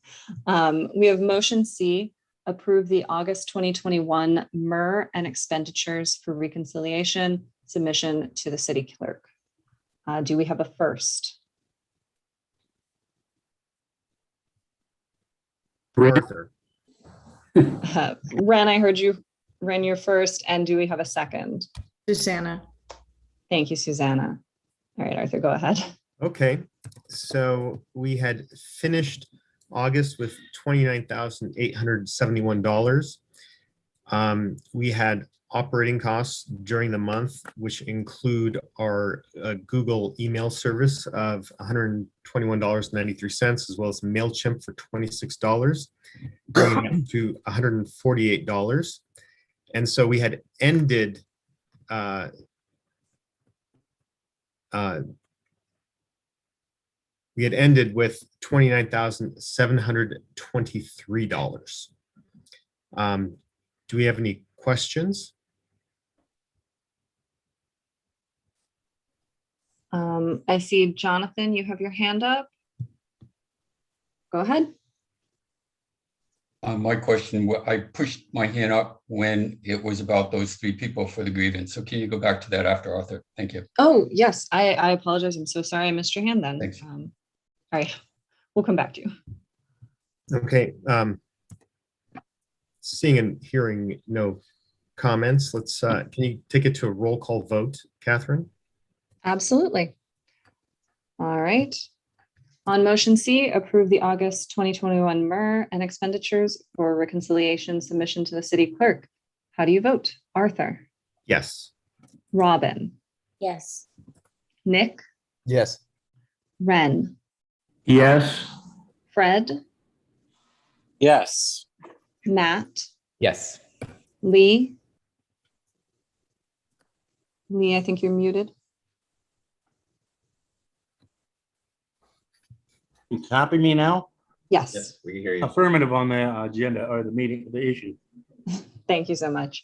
We have motion C, approve the August 2021 MER and expenditures for reconciliation submission to the city clerk. Do we have a first? Arthur. Ren, I heard you, Ren, you're first. And do we have a second? Susanna. Thank you, Susanna. All right, Arthur, go ahead. Okay, so we had finished August with $29,871. We had operating costs during the month, which include our Google email service of $121.93, as well as MailChimp for $26, bringing it to $148. And so we had ended with $29,723. Do we have any questions? I see Jonathan, you have your hand up. Go ahead. My question, I pushed my hand up when it was about those three people for the grievance. So can you go back to that after, Arthur? Thank you. Oh, yes, I apologize. I'm so sorry I missed your hand then. Thanks. All right, we'll come back to you. Okay. Seeing and hearing no comments, let's, can you take it to a roll call vote, Catherine? Absolutely. All right. On motion C, approve the August 2021 MER and expenditures for reconciliation submission to the city clerk. How do you vote? Arthur? Yes. Robin? Yes. Nick? Yes. Ren? Yes. Fred? Yes. Matt? Yes. Lee? Lee, I think you're muted. You copy me now? Yes. We can hear you. Affirmative on the agenda or the meeting, the issue. Thank you so much.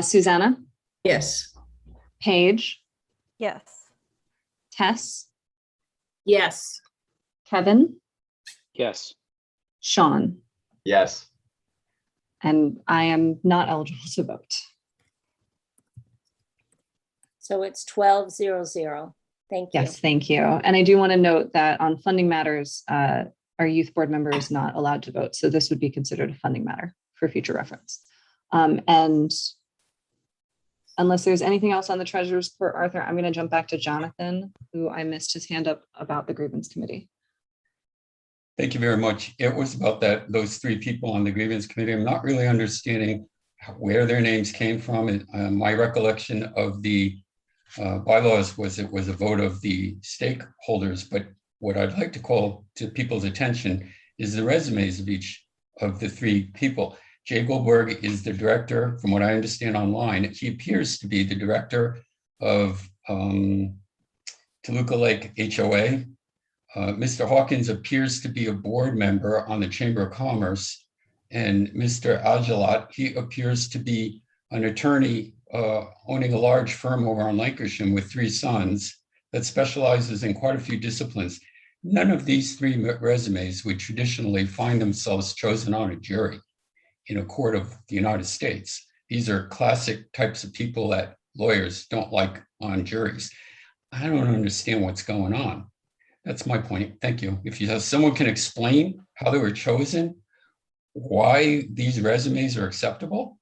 Susanna? Yes. Paige? Yes. Tess? Yes. Kevin? Yes. Sean? Yes. And I am not eligible to vote. So it's 12-0-0. Thank you. Yes, thank you. And I do want to note that on funding matters, our youth board member is not allowed to vote. So this would be considered a funding matter for future reference. And unless there's anything else on the treasurer's report, Arthur, I'm going to jump back to Jonathan, who I missed his hand up about the grievance committee. Thank you very much. It was about those three people on the grievance committee. I'm not really understanding where their names came from. My recollection of the bylaws was it was a vote of the stakeholders, but what I'd like to call to people's attention is the resumes of each of the three people. Jay Goldberg is the director, from what I understand online. He appears to be the director of Toluca Lake HOA. Mr. Hawkins appears to be a board member on the Chamber of Commerce. And Mr. Agelat, he appears to be an attorney owning a large firm over on Lancashire with 3 sons that specializes in quite a few disciplines. None of these 3 resumes would traditionally find themselves chosen on a jury in a court of the United States. These are classic types of people that lawyers don't like on juries. I don't understand what's going on. That's my point. Thank you. If you have someone can explain how they were chosen, why these resumes are acceptable,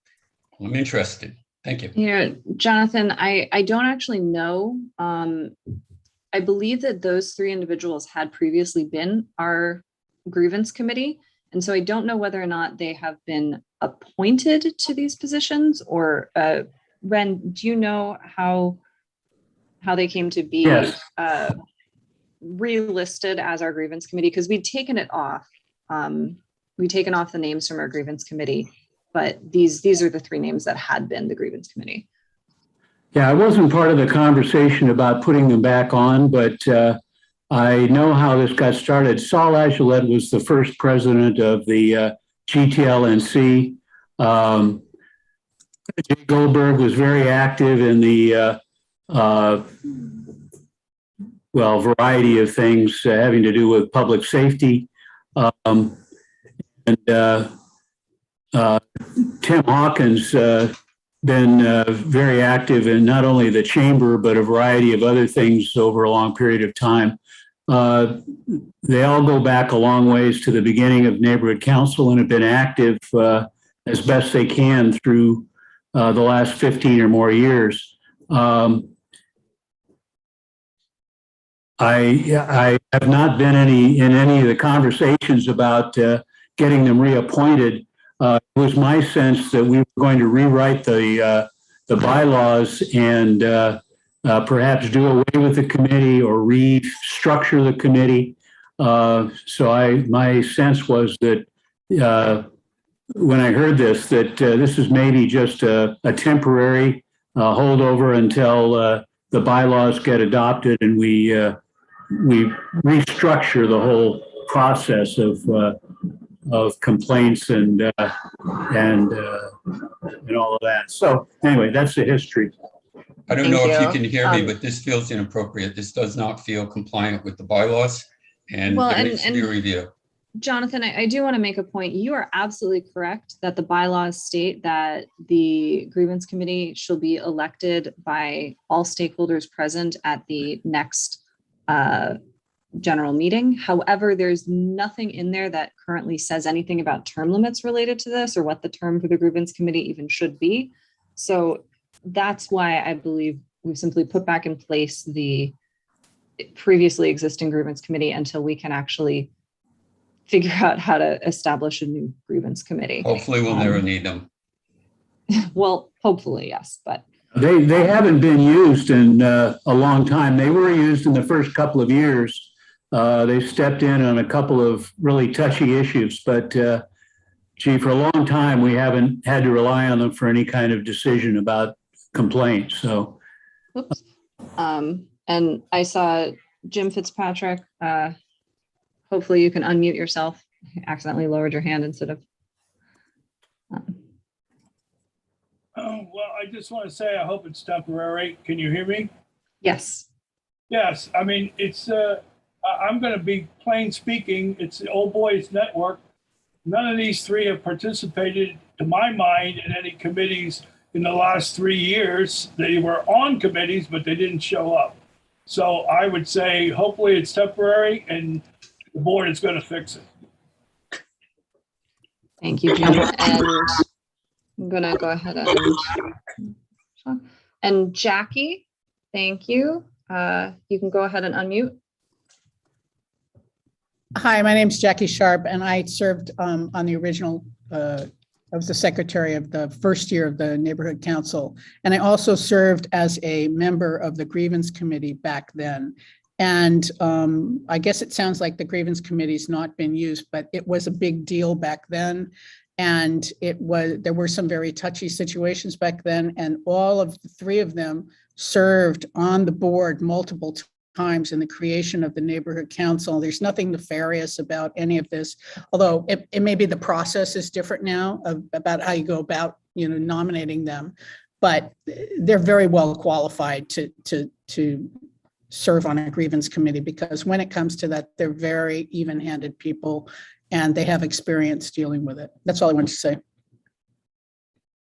I'm interested. Thank you. You know, Jonathan, I don't actually know. I believe that those 3 individuals had previously been our grievance committee. And so I don't know whether or not they have been appointed to these positions, or Ren, do you know how they came to be relisted as our grievance committee? Because we'd taken it off. We'd taken off the names from our grievance committee, but these are the 3 names that had been the grievance committee. Yeah, I wasn't part of the conversation about putting them back on, but I know how this got started. Saul Agelet was the first president of the GTLNC. Jay Goldberg was very active in the variety of things having to do with public safety. And Tim Hawkins been very active in not only the chamber, but a variety of other things over a long period of time. They all go back a long ways to the beginning of neighborhood council and have been active as best they can through the last 15 or more years. I have not been in any of the conversations about getting them reappointed. It was my sense that we were going to rewrite the bylaws and perhaps do away with the committee or restructure the committee. So my sense was that when I heard this, that this is maybe just a temporary holdover until the bylaws get adopted and we restructure the whole process of complaints and all of that. So anyway, that's the history. I don't know if you can hear me, but this feels inappropriate. This does not feel compliant with the bylaws, and there needs to be a review. Jonathan, I do want to make a point. You are absolutely correct that the bylaws state that the grievance committee shall be elected by all stakeholders present at the next general meeting. However, there's nothing in there that currently says anything about term limits related to this or what the term for the grievance committee even should be. So that's why I believe we've simply put back in place the previously existing grievance committee until we can actually figure out how to establish a new grievance committee. Hopefully we'll never need them. Well, hopefully, yes, but they haven't been used in a long time. They were used in the first couple of years. They stepped in on a couple of really touchy issues, but gee, for a long time, we haven't had to rely on them for any kind of decision about complaints. So, whoops. And I saw Jim Fitzpatrick. Hopefully you can unmute yourself. You accidentally lowered your hand instead of. Well, I just want to say I hope it's temporary. Can you hear me? Yes. Yes. I mean, it's. I'm going to be plain speaking. It's the Old Boys Network. None of these 3 have participated, to my mind, in any committees in the last 3 years. They were on committees, but they didn't show up. So I would say, hopefully it's temporary and the board is going to fix it. Thank you, Jim. And I'm going to go ahead and Jackie, thank you. You can go ahead and unmute. Hi, my name's Jackie Sharp, and I served on the original, I was the secretary of the first year of the neighborhood council. And I also served as a member of the grievance committee back then. And I guess it sounds like the grievance committee's not been used, but it was a big deal back then. And there were some very touchy situations back then, and all of the three of them served on the board multiple times in the creation of the neighborhood council. There's nothing nefarious about any of this, although it may be the process is different now about how you go about, nominating them, but they're very well qualified to serve on a grievance committee, because when it comes to that, they're very even-handed people and they have experience dealing with it. That's all I want to say.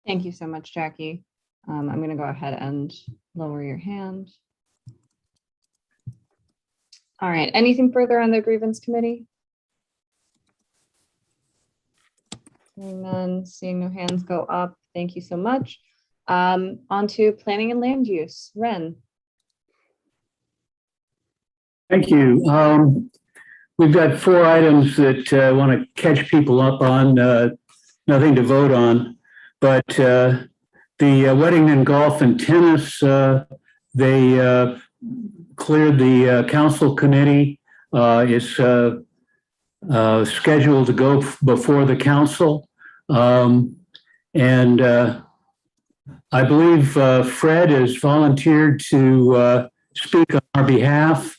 Thank you so much, Jackie. I'm going to go ahead and lower your hand. All right, anything further on the grievance committee? Seeing none, seeing no hands go up. Thank you so much. On to planning and land use. Ren. Thank you. We've got 4 items that I want to catch people up on, nothing to vote on, but the Weddington Golf and Tennis, they cleared the council committee. It's scheduled to go before the council. And I believe Fred has volunteered to speak on our behalf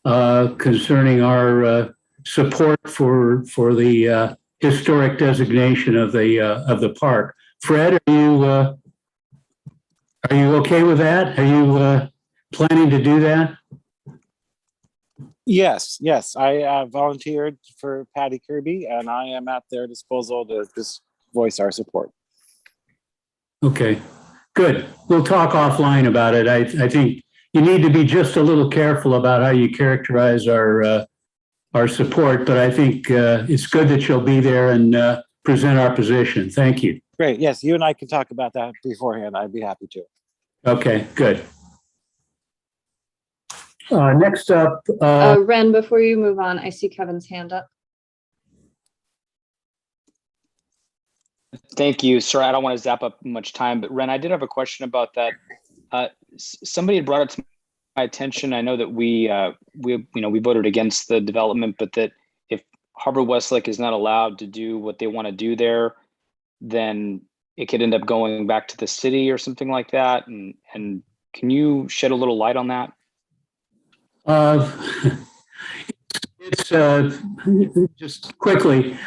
concerning our support for the historic designation of the park. Fred, are you okay with that? Are you planning to do that? Yes. I volunteered for Patty Kirby, and I am at their disposal to just voice our support. Okay, good. We'll talk offline about it. I think you need to be just a little careful about how you characterize our support, but I think it's good that you'll be there and present our position. Thank you. Great. Yes, you and I can talk about that beforehand. I'd be happy to. Okay, good. Next up. Ren, before you move on, I see Kevin's hand up. Thank you. Sorry, I don't want to zap up much time, but Ren, I did have a question about that. Somebody had brought it to my attention. I know that we voted against the development, but that if Harvard Westlake is not allowed to do what they want to do there, then it could end up going back to the city or something like that. And can you shed a little light on that? It's just quickly.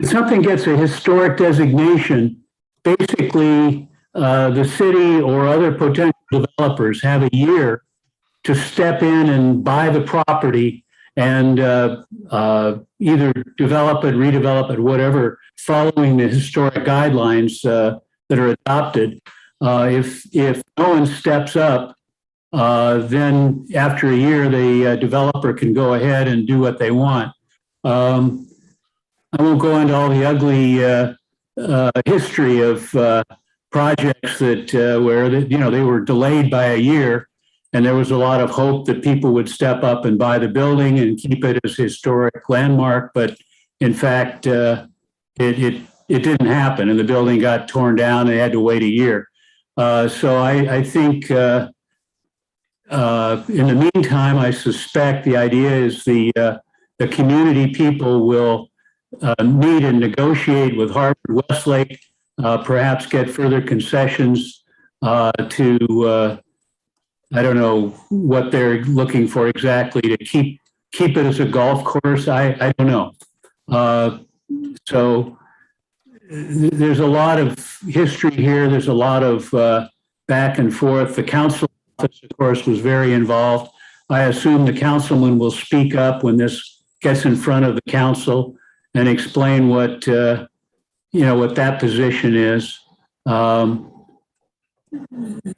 If something gets a historic designation, basically the city or other potential developers have a year to step in and buy the property and either develop it, redevelop it, whatever, following the historic guidelines that are adopted. If no one steps up, then after a year, the developer can go ahead and do what they want. I won't go into all the ugly history of projects that where they were delayed by a year, and there was a lot of hope that people would step up and buy the building and keep it as a historic landmark. But in fact, it didn't happen, and the building got torn down. They had to wait a year. So I think in the meantime, I suspect the idea is the community people will meet and negotiate with Harvard Westlake, perhaps get further concessions to, I don't know what they're looking for exactly, to keep it as a golf course. I don't know. So there's a lot of history here. There's a lot of back and forth. The council office, of course, was very involved. I assume the councilman will speak up when this gets in front of the council and explain what what that position is.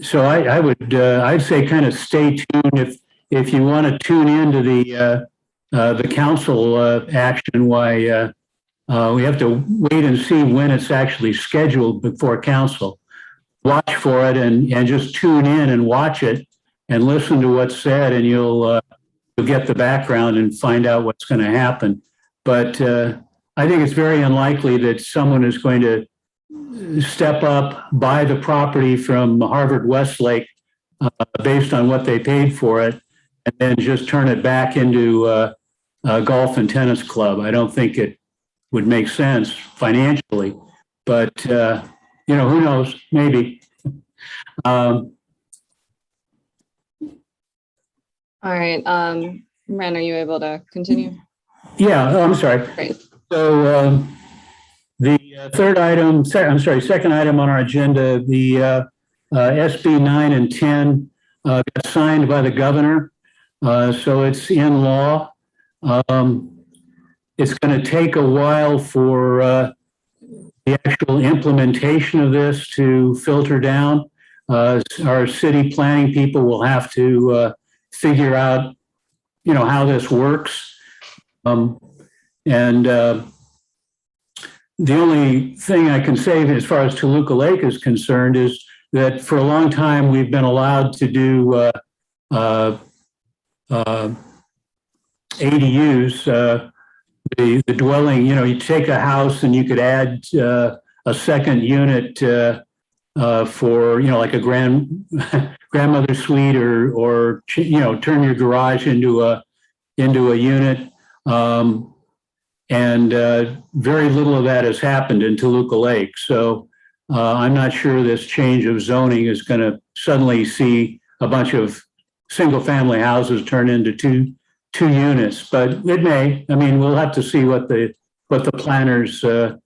So I'd say kind of stay tuned if you want to tune into the council action. Why we have to wait and see when it's actually scheduled before council. Watch for it and just tune in and watch it and listen to what's said, and you'll get the background and find out what's going to happen. But I think it's very unlikely that someone is going to step up, buy the property from Harvard Westlake based on what they paid for it, and then just turn it back into a golf and tennis club. I don't think it would make sense financially. But, who knows, maybe. All right, Ren, are you able to continue? Yeah, I'm sorry. Great. So the second item on our agenda, the SB 9 and 10 got signed by the governor. So it's in law. It's going to take a while for the actual implementation of this to filter down. Our city planning people will have to figure out, how this works. The only thing I can say as far as Toluca Lake is concerned is that for a long time we've been allowed to do ADUs, the dwelling. You take a house and you could add a second unit for like a grandmother suite or turn your garage into a unit. Very little of that has happened in Toluca Lake. So I'm not sure this change of zoning is going to suddenly see a bunch of single family houses turn into two units, but it may. I mean, we'll have to see what the planners, what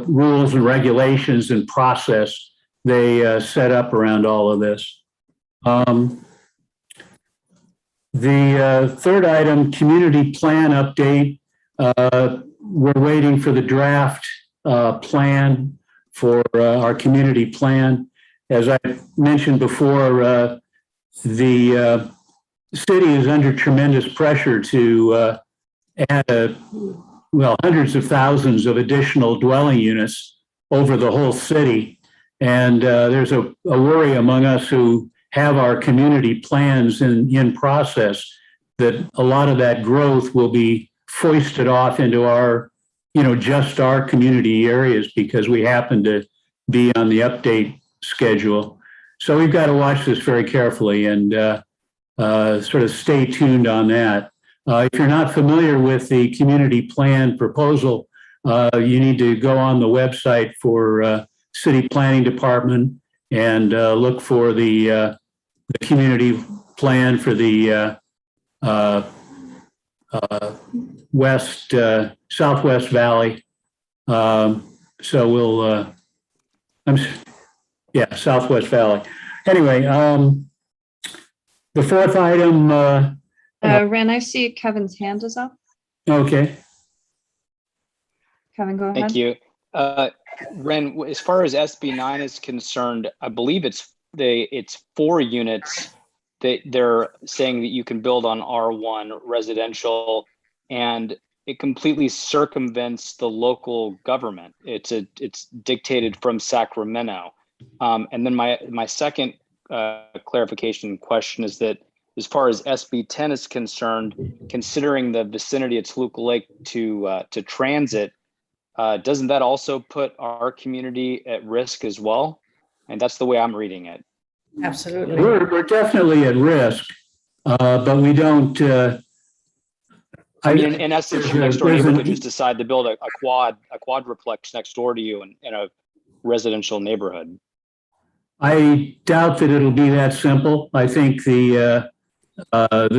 rules and regulations and process they set up around all of this. The third item, community plan update. We're waiting for the draft plan for our community plan. As I mentioned before, the city is under tremendous pressure to add hundreds of thousands of additional dwelling units over the whole city. And there's a worry among us who have our community plans in process that a lot of that growth will be foisted off into our, just our community areas because we happen to be on the update schedule. So we've got to watch this very carefully and sort of stay tuned on that. If you're not familiar with the community plan proposal, you need to go on the website for City Planning Department and look for the community plan for the Southwest Valley. So we'll, Southwest Valley. Anyway, the fourth item. Ren, I see Kevin's hand is up. Okay. Kevin, go ahead. Thank you. Ren, as far as SB 9 is concerned, I believe it's 4 units that they're saying that you can build on R1 residential, and it completely circumvents the local government. It's dictated from Sacramento. And then my second clarification question is that as far as SB 10 is concerned, considering the vicinity of Toluca Lake to transit, doesn't that also put our community at risk as well? And that's the way I'm reading it. Absolutely. We're definitely at risk, but we don't. I mean, in essence, your next door neighbor could just decide to build a quadruplex next door to you in a residential neighborhood. I doubt that it'll be that simple. I think the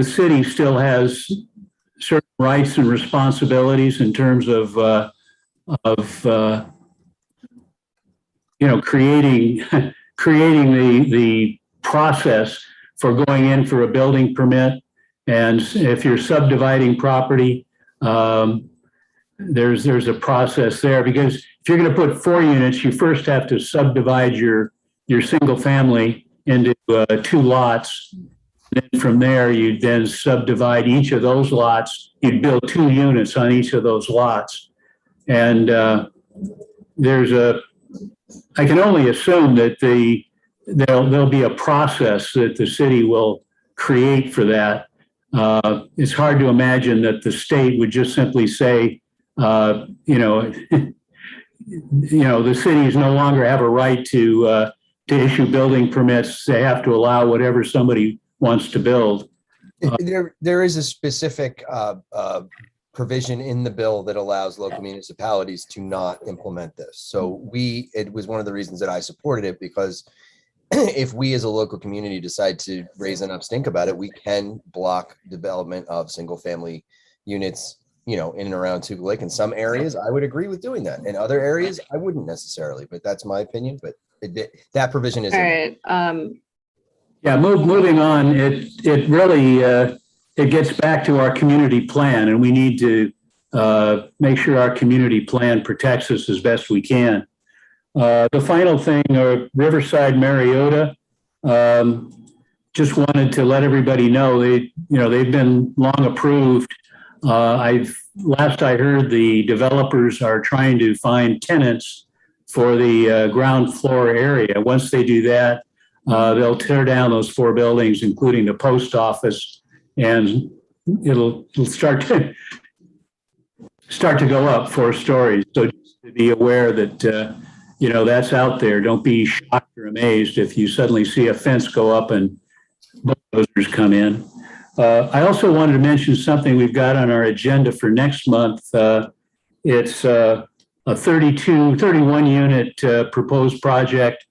city still has certain rights and responsibilities in terms of creating the process for going in for a building permit. And if you're subdividing property, there's a process there, because if you're going to put 4 units, you first have to subdivide your single family into 2 lots. And then from there, you'd then subdivide each of those lots. You'd build 2 units on each of those lots. And I can only assume that there'll be a process that the city will create for that. It's hard to imagine that the state would just simply say, the cities no longer have a right to issue building permits. They have to allow whatever somebody wants to build. There is a specific provision in the bill that allows local municipalities to not implement this. So it was one of the reasons that I supported it, because if we as a local community decide to raise enough stink about it, we can block development of single family units, in and around Tug Lake. In some areas, I would agree with doing that. In other areas, I wouldn't necessarily, but that's my opinion. But that provision is. All right. Yeah, moving on, it really, it gets back to our community plan, and we need to make sure our community plan protects us as best we can. The final thing, Riverside Mariota, just wanted to let everybody know they've been long approved. Last I heard, the developers are trying to find tenants for the ground floor area. Once they do that, they'll tear down those 4 buildings, including the post office, and it'll start to go up 4 stories. So just to be aware that that's out there. Don't be shocked or amazed if you suddenly see a fence go up and bulldozers come in. I also wanted to mention something we've got on our agenda for next month. It's a 31 unit proposed project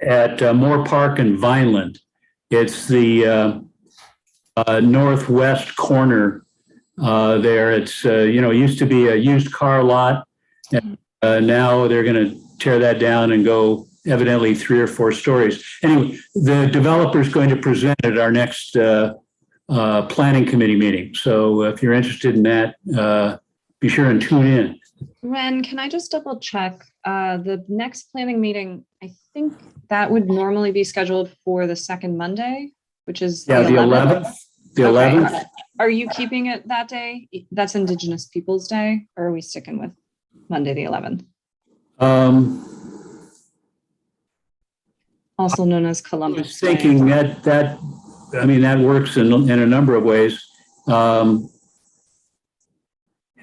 at Moore Park and Vineland. It's the northwest corner there. It's, it used to be a used car lot, and now they're going to tear that down and go evidently 3 or 4 stories. Anyway, the developer's going to present at our next planning committee meeting. So if you're interested in that, be sure and tune in. Ren, can I just double check? The next planning meeting, I think that would normally be scheduled for the second Monday, which is the 11th. The 11th. Okay. Are you keeping it that day? That's Indigenous Peoples Day, or are we sticking with Monday the 11th? Also known as Columbus. I was thinking that works in a number of ways.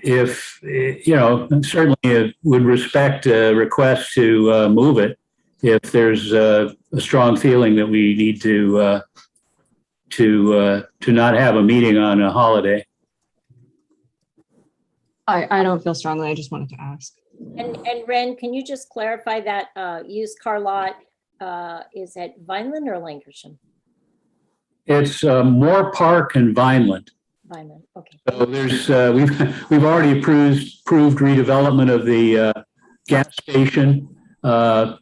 If certainly it would respect a request to move it if there's a strong feeling that we need to not have a meeting on a holiday. I don't feel strongly. I just wanted to ask. And Ren, can you just clarify that used car lot is at Vineland or Lancashire? It's Moore Park and Vineland. Vineland, okay. So there's we've already approved redevelopment of the gas station on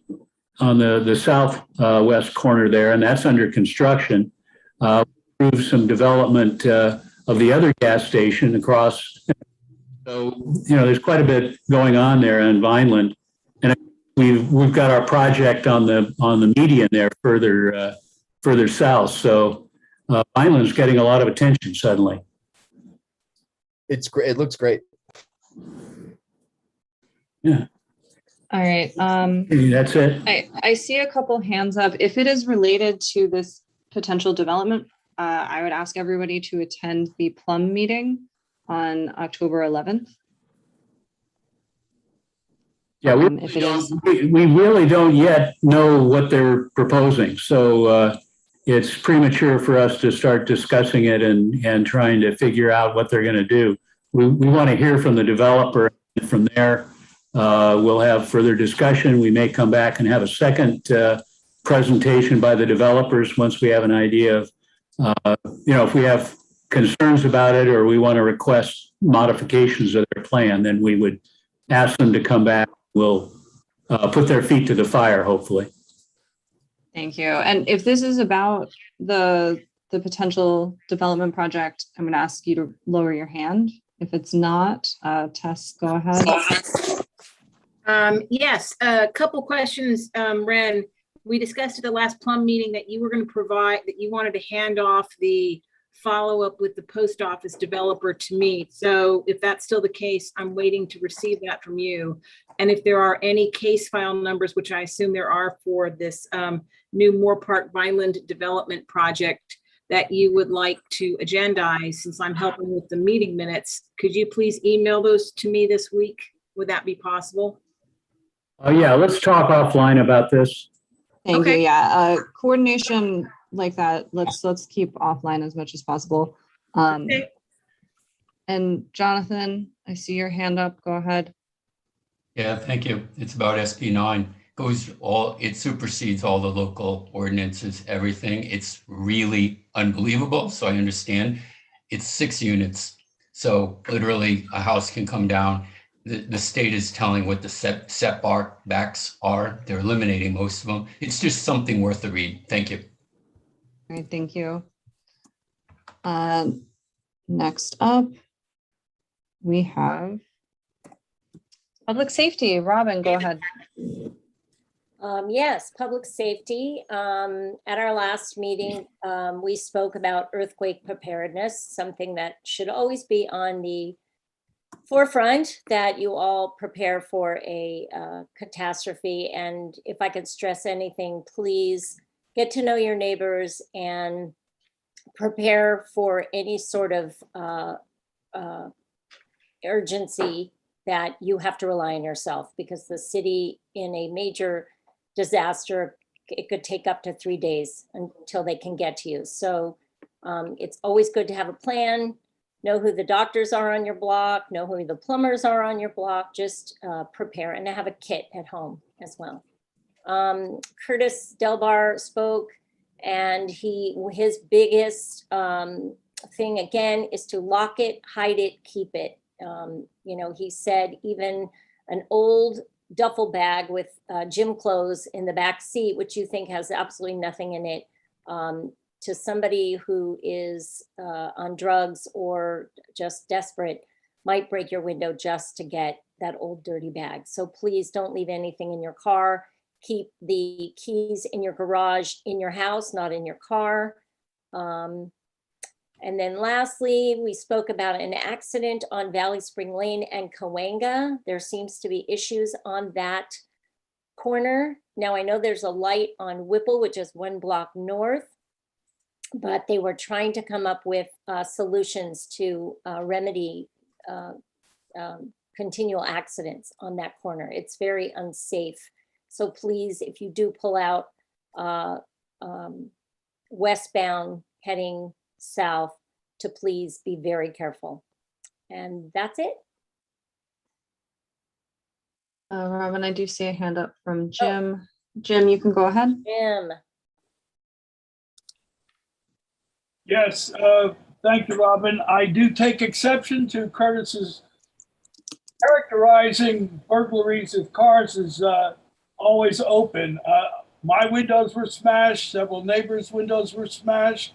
the southwest corner there, and that's under construction. Approved some development of the other gas station across. So there's quite a bit going on there in Vineland, and we've got our project on the median there further south. So Vineland's getting a lot of attention suddenly. It's great. It looks great. Yeah. All right. That's it. I see a couple hands up. If it is related to this potential development, I would ask everybody to attend the Plum meeting on October 11th. Yeah, we really don't yet know what they're proposing. So it's premature for us to start discussing it and trying to figure out what they're going to do. We want to hear from the developer. From there, we'll have further discussion. We may come back and have a second presentation by the developers once we have an idea of, if we have concerns about it or we want to request modifications of their plan, then we would ask them to come back. We'll put their feet to the fire, hopefully. Thank you. And if this is about the potential development project, I'm going to ask you to lower your hand. If it's not, Tess, go ahead. Yes, a couple questions, Ren. We discussed at the last Plum meeting that you were going to provide, that you wanted to hand off the follow-up with the post office developer to me. So if that's still the case, I'm waiting to receive that from you. And if there are any case file numbers, which I assume there are for this new Moore Park Vineland development project that you would like to agendize, since I'm helping with the meeting minutes, could you please email those to me this week? Would that be possible? Yeah, let's talk offline about this. Thank you. Yeah, coordination like that. Let's keep offline as much as possible. Okay. And Jonathan, I see your hand up. Go ahead. Yeah, thank you. It's about SB 9. It supersedes all the local ordinances, everything. It's really unbelievable. So I understand. It's 6 units. So literally a house can come down. The state is telling what the setbacks are. They're eliminating most of them. It's just something worth a read. Thank you. All right, thank you. Next up, we have public safety. Robin, go ahead. Yes, public safety. At our last meeting, we spoke about earthquake preparedness, something that should always be on the forefront, that you all prepare for a catastrophe. And if I could stress anything, please get to know your neighbors and prepare for any sort of urgency that you have to rely on yourself, because the city in a major disaster, it could take up to 3 days until they can get to you. So it's always good to have a plan, know who the doctors are on your block, know who the plumbers are on your block, just prepare, and have a kit at home as well. Curtis Delbar spoke, and his biggest thing again is to lock it, hide it, keep it. You know, he said even an old duffel bag with gym clothes in the back seat, which you think has absolutely nothing in it, to somebody who is on drugs or just desperate, might break your window just to get that old dirty bag. So please don't leave anything in your car. Keep the keys in your garage, in your house, not in your car. And then lastly, we spoke about an accident on Valley Spring Lane and Cahuenga. There seems to be issues on that corner. Now I know there's a light on Whipple, which is 1 block north, but they were trying to come up with solutions to remedy continual accidents on that corner. It's very unsafe. So please, if you do pull out westbound heading south, to please be very careful. And that's it. Robin, I do see a hand up from Jim. Oh. Jim, you can go ahead. Jim. Yes, thank you, Robin. I do take exception to Curtis's characterizing burglaries of cars as always open. My windows were smashed, several neighbors' windows were smashed.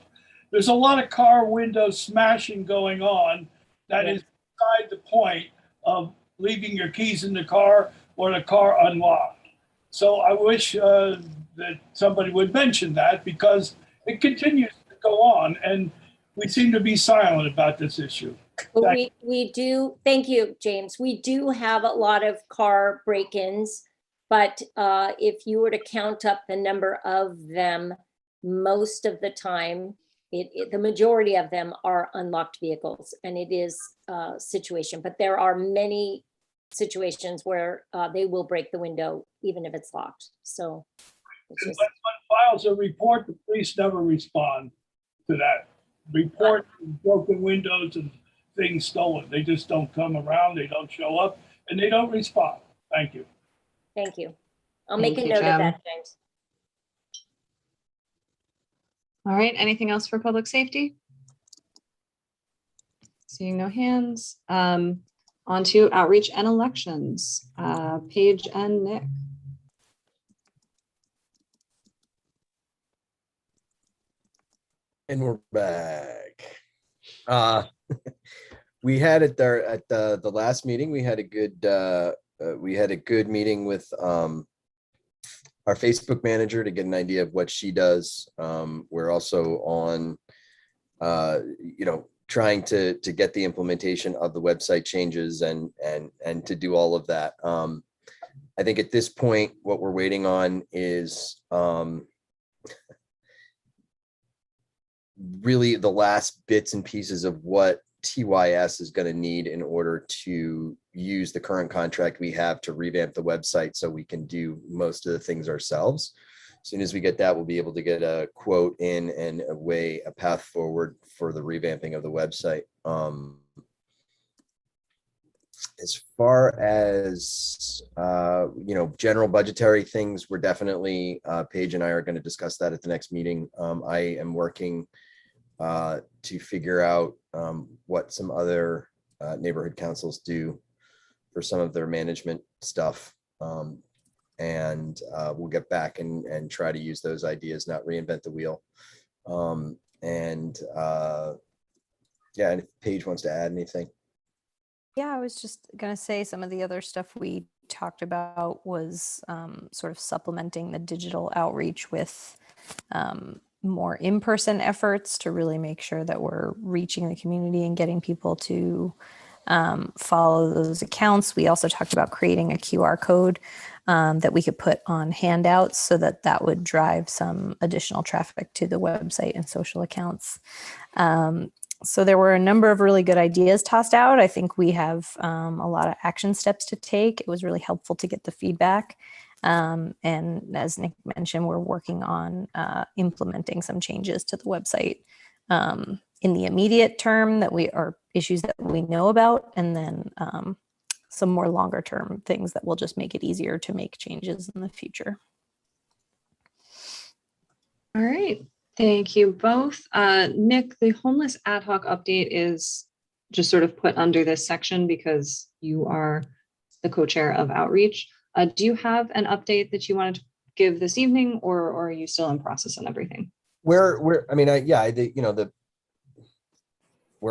There's a lot of car window smashing going on that is beside the point of leaving your keys in the car or the car unlocked. So I wish that somebody would mention that, because it continues to go on and we seem to be silent about this issue. But we do, thank you, James. We do have a lot of car break-ins, but if you were to count up the number of them, most of the time, the majority of them are unlocked vehicles, and it is a situation. But there are many situations where they will break the window even if it's locked. So it's just... when files a report, the police never respond to that report. Broken windows and things stolen. They just don't come around. They don't show up, and they don't respond. Thank you. Thank you. I'll make a note of that, James. All right, anything else for public safety? Seeing no hands. On to outreach and elections. Paige and Nick. And we're back. We had at the last meeting, we had a good meeting with our Facebook manager to get an idea of what she does. We're also on, trying to get the implementation of the website changes and to do all of that. I think at this point, what we're waiting on is really the last bits and pieces of what TYS is going to need in order to use the current contract we have to revamp the website so we can do most of the things ourselves. As soon as we get that, we'll be able to get a quote in and a path forward for the revamping of the website. As far as, general budgetary things, we're definitely, Paige and I are going to discuss that at the next meeting. I am working to figure out what some other neighborhood councils do for some of their management stuff. And we'll get back and try to use those ideas, not reinvent the wheel. And if Paige wants to add anything. Yeah, I was just going to say some of the other stuff we talked about was sort of supplementing the digital outreach with more in-person efforts to really make sure that we're reaching the community and getting people to follow those accounts. We also talked about creating a QR code that we could put on handouts so that would drive some additional traffic to the website and social accounts. So there were a number of really good ideas tossed out. I think we have a lot of action steps to take. It was really helpful to get the feedback. And as Nick mentioned, we're working on implementing some changes to the website in the immediate term that are issues that we know about, and then some more longer term things that will just make it easier to make changes in the future. All right. Thank you both. Nick, the homeless ad hoc update is just sort of put under this section because you are the co-chair of outreach. Do you have an update that you wanted to give this evening, or are you still in process on everything? We're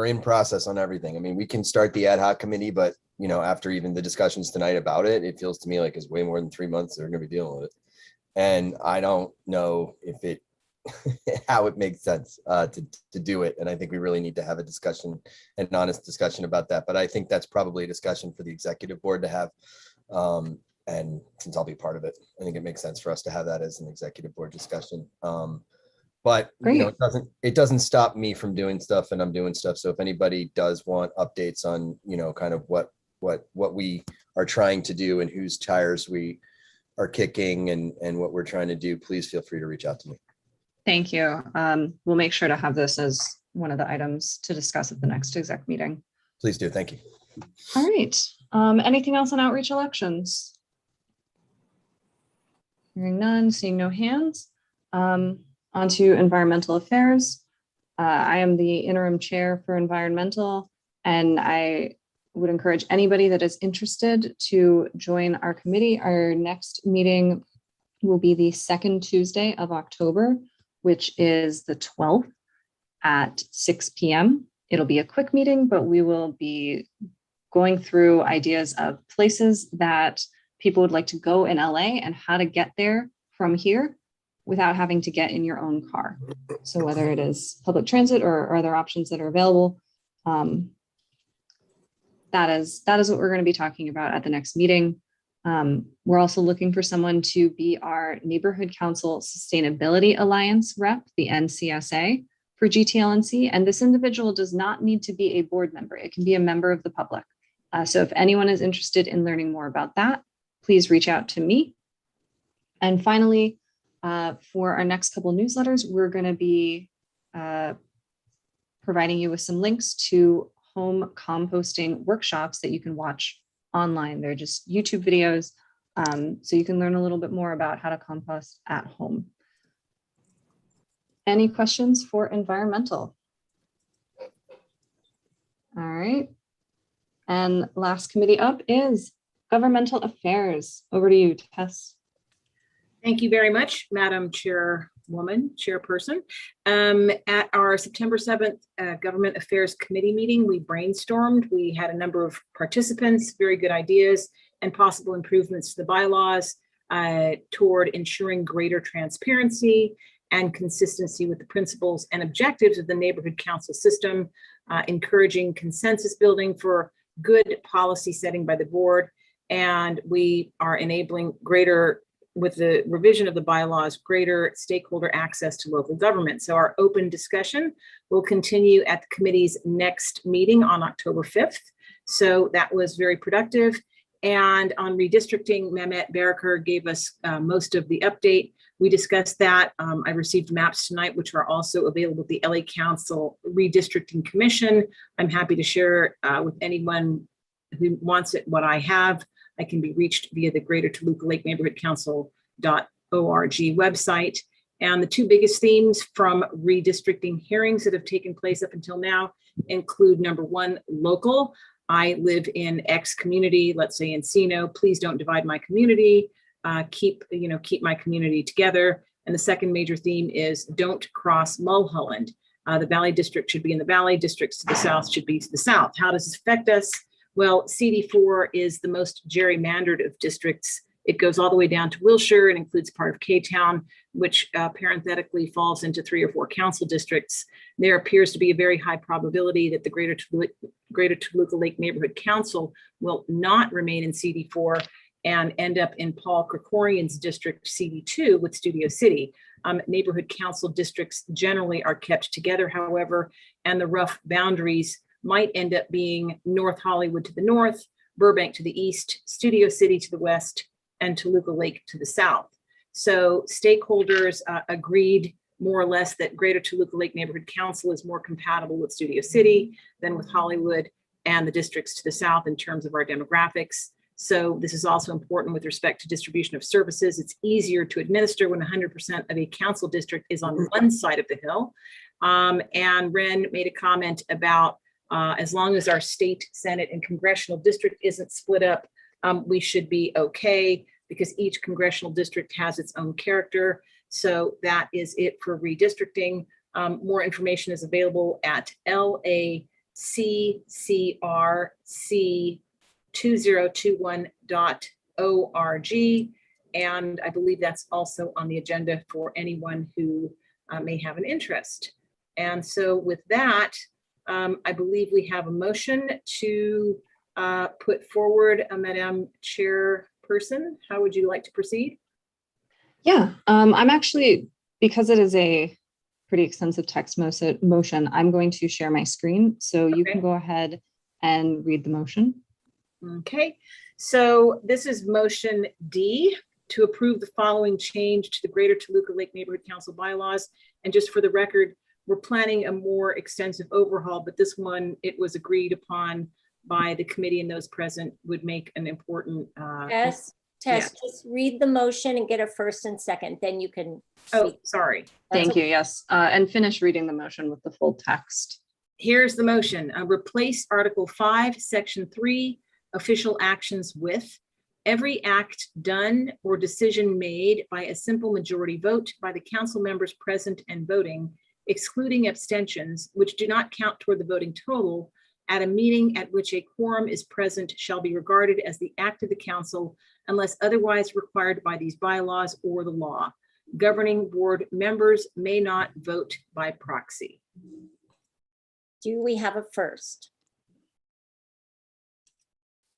in process on everything. I mean, we can start the ad hoc committee, but after even the discussions tonight about it, it feels to me like it's way more than 3 months they're going to be dealing with it. And I don't know if it how it makes sense to do it. And I think we really need to have a discussion, an honest discussion about that. But I think that's probably a discussion for the executive board to have. And since I'll be part of it, I think it makes sense for us to have that as an executive board discussion. But it doesn't stop me from doing stuff, and I'm doing stuff. So if anybody does want updates on, kind of what we are trying to do and whose tires we are kicking and what we're trying to do, please feel free to reach out to me. Thank you. We'll make sure to have this as one of the items to discuss at the next exec meeting. Please do. Thank you. All right. Anything else on outreach elections? Hearing none, seeing no hands. On to environmental affairs. I am the interim chair for environmental, and I would encourage anybody that is interested to join our committee. Our next meeting will be the second Tuesday of October, which is the 12th at 6 p.m. It'll be a quick meeting, but we will be going through ideas of places that people would like to go in LA and how to get there from here without having to get in your own car. So whether it is public transit or other options that are available, that is what we're going to be talking about at the next meeting. We're also looking for someone to be our Neighborhood Council Sustainability Alliance rep, the NCSA, for GTLNC. And this individual does not need to be a board member. It can be a member of the public. So if anyone is interested in learning more about that, please reach out to me. And finally, for our next couple newsletters, we're going to be providing you with some links to home composting workshops that you can watch online. They're just YouTube videos, so you can learn a little bit more about how to compost at home. Any questions for environmental? All right. And last committee up is governmental affairs. Over to you, Tess. Thank you very much, Madam Chairperson. At our September 7th Government Affairs Committee meeting, we brainstormed. We had a number of participants, very good ideas, and possible improvements to the bylaws toward ensuring greater transparency and consistency with the principles and objectives of the neighborhood council system, encouraging consensus building for good policy setting by the board. And we are enabling greater, with the revision of the bylaws, greater stakeholder access to local government. So our open discussion will continue at the committee's next meeting on October 5th. So that was very productive. And on redistricting, Mehmet Baraker gave us most of the update. We discussed that. I received maps tonight, which are also available at the LA Council Redistricting Commission. I'm happy to share with anyone who wants it, what I have, I can be reached via the Greater Toluca Lake Neighborhood Council.org website. And the two biggest themes from redistricting hearings that have taken place up until now include number one, local. I live in X community, let's say Encino. Please don't divide my community. Keep my community together. And the second major theme is don't cross Mulholland. The Valley District should be in the Valley, districts to the south should be to the south. How does this affect us? Well, CD4 is the most gerrymandered of districts. It goes all the way down to Wilshire and includes part of K-Town, which parenthetically falls into 3 or 4 council districts. There appears to be a very high probability that the Greater Toluca Lake Neighborhood Council will not remain in CD4 and end up in Paul Krikorian's district CD2 with Studio City. Neighborhood council districts generally are kept together, however, and the rough boundaries might end up being North Hollywood to the north, Burbank to the east, Studio City to the west, and Toluca Lake to the south. So stakeholders agreed more or less that Greater Toluca Lake Neighborhood Council is more compatible with Studio City than with Hollywood and the districts to the south in terms of our demographics. So this is also important with respect to distribution of services. It's easier to administer when 100% of a council district is on one side of the hill. And Ren made a comment about as long as our state, Senate, and congressional district isn't split up, we should be okay because each congressional district has its own character. So that is it for redistricting. More information is available at LACCRC2021.org. And I believe that's also on the agenda for anyone who may have an interest. And so with that, I believe we have a motion to put forward, Madam Chairperson. How would you like to proceed? Yeah, I'm actually, because it is a pretty extensive text motion, I'm going to share my screen. So you can go ahead and read the motion. Okay, so this is motion D to approve the following change to the Greater Toluca Lake Neighborhood Council bylaws. And just for the record, we're planning a more extensive overhaul, but this one, it was agreed upon by the committee and those present would make an important. Tess, just read the motion and get a first and second, then you can. Oh, sorry. Thank you, yes. And finish reading the motion with the full text. Here's the motion. Replace Article 5, Section 3, official actions with every act done or decision made by a simple majority vote by the council members present and voting, excluding abstentions, which do not count toward the voting total, at a meeting at which a quorum is present shall be regarded as the act of the council unless otherwise required by these bylaws or the law. Governing board members may not vote by proxy. Do we have a first?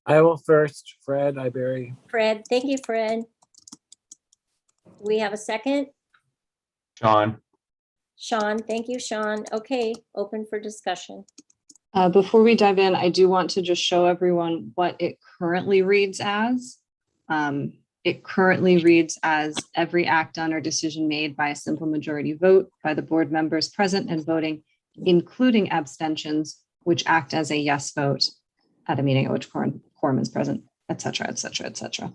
I will first. Fred Iberry. Fred, thank you, Fred. Do we have a second? Sean. Sean, thank you, Sean. Okay, open for discussion. Before we dive in, I do want to just show everyone what it currently reads as. It currently reads as every act done or decision made by a simple majority vote by the board members present and voting, including abstentions, which act as a yes vote at a meeting at which quorum is present, et cetera, et cetera, et cetera.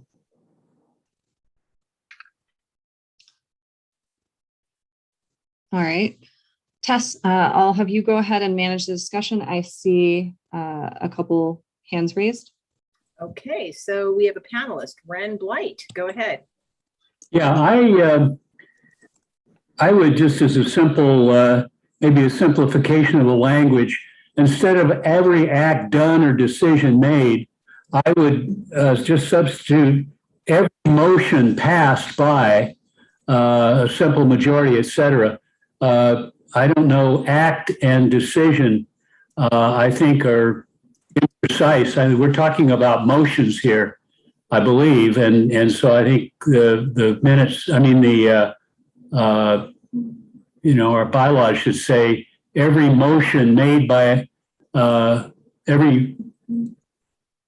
All right. Tess, I'll have you go ahead and manage the discussion. I see a couple hands raised. Okay, so we have a panelist, Ren Blight. Go ahead. Yeah, I would just as a simple, maybe a simplification of the language, instead of every act done or decision made, I would just substitute every motion passed by a simple majority, et cetera. I don't know, act and decision, I think are imprecise. I mean, we're talking about motions here, I believe. And so I think the minutes, I mean, our bylaws should say every motion made by, every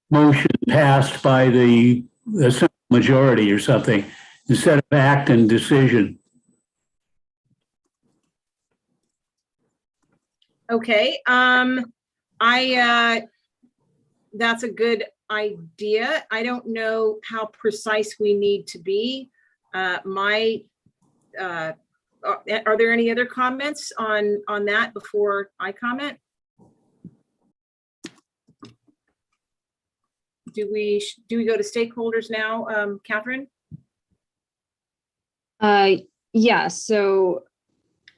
motion passed by the simple majority or something, instead of act and decision. Okay, that's a good idea. I don't know how precise we need to be. Are there any other comments on that before I comment? Do we go to stakeholders now, Catherine? Yeah, so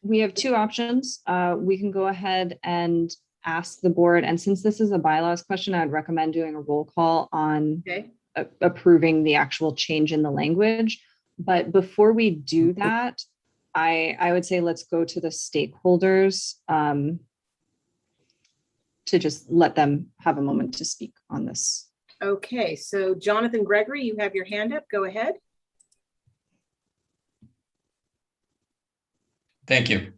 we have two options. We can go ahead and ask the board, and since this is a bylaws question, I'd recommend doing a roll call on approving the actual change in the language. But before we do that, I would say let's go to the stakeholders to just let them have a moment to speak on this. Okay, so Jonathan Gregory, you have your hand up. Go ahead. Thank you.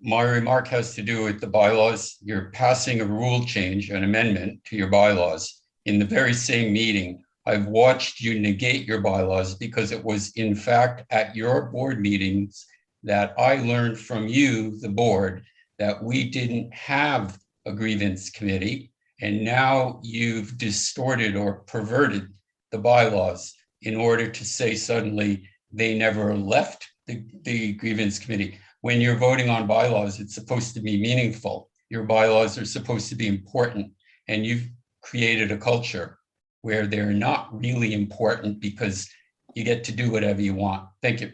My remark has to do with the bylaws. You're passing a rule change, an amendment to your bylaws in the very same meeting. I've watched you negate your bylaws because it was in fact at your board meetings that I learned from you, the board, that we didn't have a grievance committee. And now you've distorted or perverted the bylaws in order to say suddenly they never left the grievance committee. When you're voting on bylaws, it's supposed to be meaningful. Your bylaws are supposed to be important, and you've created a culture where they're not really important because you get to do whatever you want. Thank you.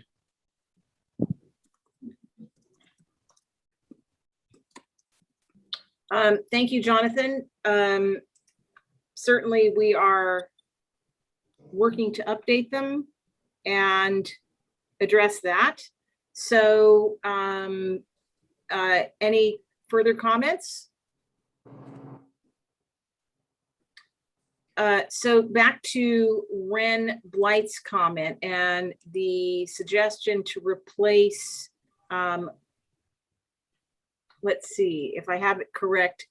Thank you, Jonathan. Certainly we are working to update them and address that. So any further comments? So back to Ren Blight's comment and the suggestion to replace, let's see if I have it correct,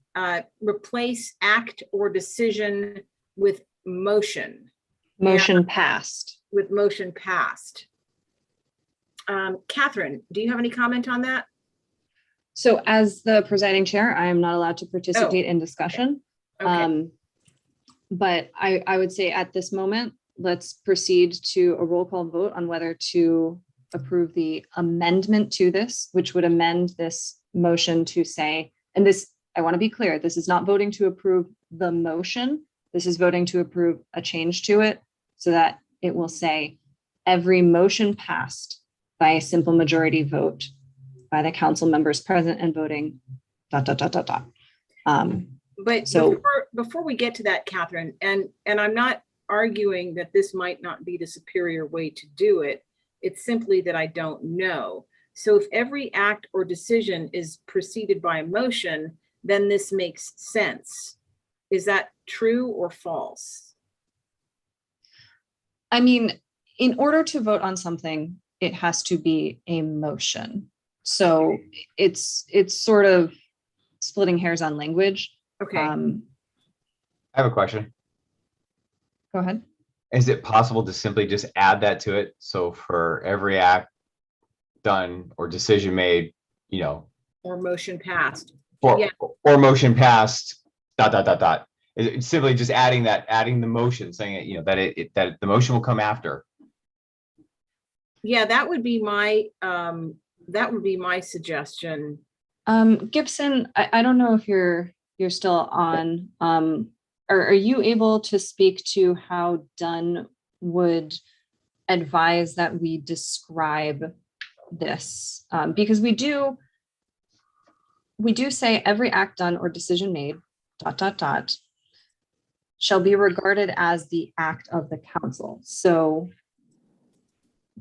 replace act or decision with motion. Motion passed. With motion passed. Catherine, do you have any comment on that? So as the presiding chair, I am not allowed to participate in discussion. Okay. But I would say at this moment, let's proceed to a roll call vote on whether to approve the amendment to this, which would amend this motion to say, and this, I want to be clear, this is not voting to approve the motion. This is voting to approve a change to it so that it will say every motion passed by a simple majority vote by the council members present and voting, ... But so before we get to that, Catherine, and I'm not arguing that this might not be the superior way to do it. It's simply that I don't know. So if every act or decision is preceded by a motion, then this makes sense. Is that true or false? I mean, in order to vote on something, it has to be a motion. So it's sort of splitting hairs on language. Okay. I have a question. Go ahead. Is it possible to simply just add that to it? So for every act done or decision made, you know, Or motion passed. or, Yeah. or motion passed, ... It's simply just adding the motion, saying it, you know, that the motion will come after. Yeah, that would be my suggestion. Gibson, I don't know if you're still on. Are you able to speak to how Dunn would advise that we describe this? Because we do say every act done or decision made, ... shall be regarded as the act of the council. So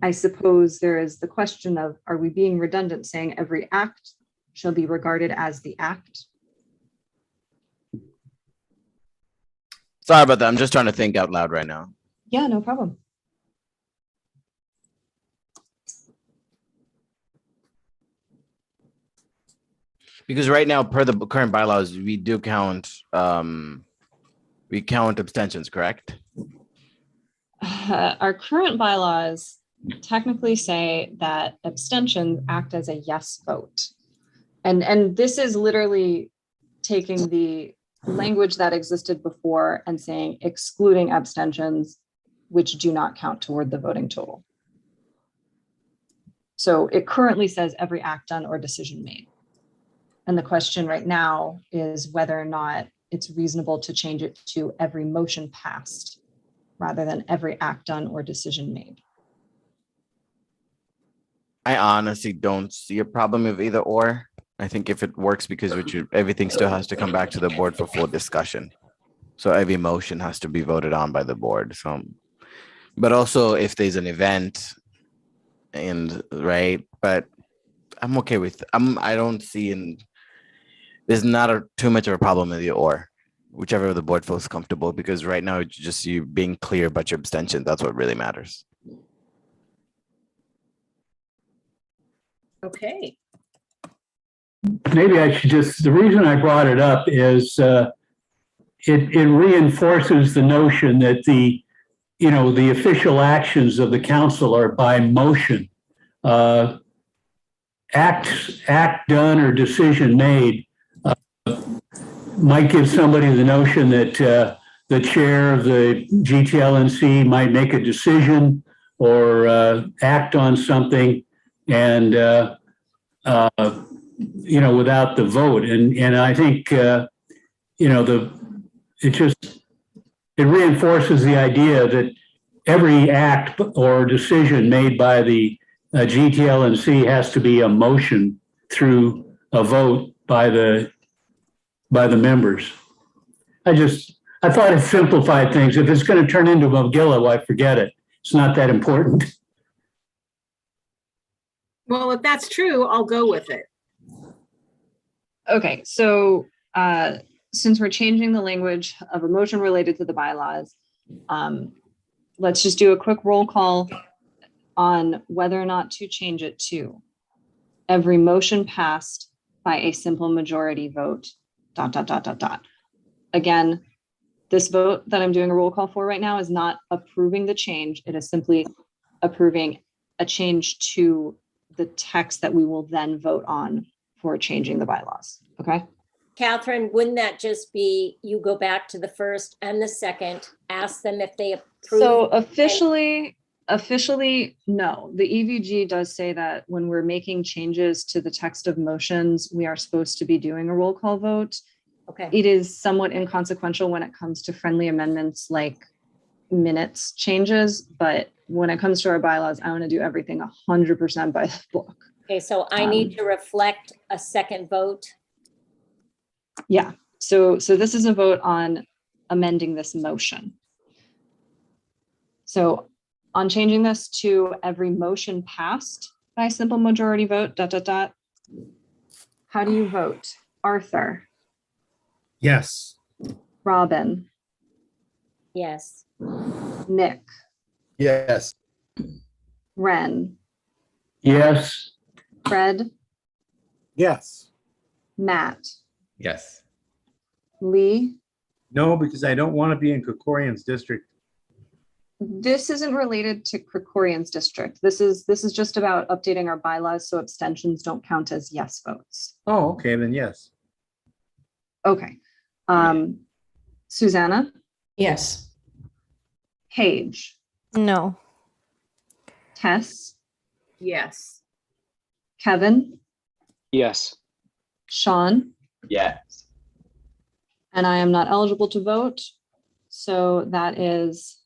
I suppose there is the question of, are we being redundant saying every act shall be regarded as the act? Sorry about that. I'm just trying to think out loud right now. Yeah, no problem. Because right now, per the current bylaws, we do count abstentions, correct? Our current bylaws technically say that abstentions act as a yes vote. And this is literally taking the language that existed before and saying excluding abstentions, which do not count toward the voting total. So it currently says every act done or decision made. And the question right now is whether or not it's reasonable to change it to every motion passed rather than every act done or decision made. I honestly don't see a problem with either or. I think if it works, because everything still has to come back to the board for full discussion. So every motion has to be voted on by the board. So, but also if there's an event and right, but I'm okay with, I don't see there's not too much of a problem with the or, whichever the board feels comfortable, because right now it's just you being clear about your abstention. That's what really matters. Okay. Maybe I should the reason I brought it up is it reinforces the notion that the official actions of the council are by motion. Act done or decision made might give somebody the notion that the chair of the GTLNC might make a decision or act on something and without the vote. And I think it reinforces the idea that every act or decision made by the GTLNC has to be a motion through a vote by the members. I thought it simplified things. If it's going to turn into Mogilla, why forget it? It's not that important. Well, if that's true, I'll go with it. Okay, so since we're changing the language of a motion related to the bylaws, let's just do a quick roll call on whether or not to change it to every motion passed by a simple majority vote, ... Again, this vote that I'm doing a roll call for right now is not approving the change. It is simply approving a change to the text that we will then vote on for changing the bylaws. Okay. Catherine, wouldn't that just be, you go back to the first and the second, ask them if they approve? So officially, no. The EVG does say that when we're making changes to the text of motions, we are supposed to be doing a roll call vote. Okay. It is somewhat inconsequential when it comes to friendly amendments like minutes changes, but when it comes to our bylaws, I want to do everything 100% by the book. Okay, so I need to reflect a second vote. Yeah, so this is a vote on amending this motion. So on changing this to every motion passed by simple majority vote, ... How do you vote? Arthur? Yes. Robin? Yes. Nick? Yes. Ren? Yes. Fred? Yes. Matt? Yes. Lee? No, because I don't want to be in Krikorian's district. This isn't related to Krikorian's district. This is just about updating our bylaws so abstentions don't count as yes votes. Oh, okay, then yes. Okay. Susanna? Yes. Paige? No. Tess? Yes. Kevin? Yes. Sean? Yes. And I am not eligible to vote. So that is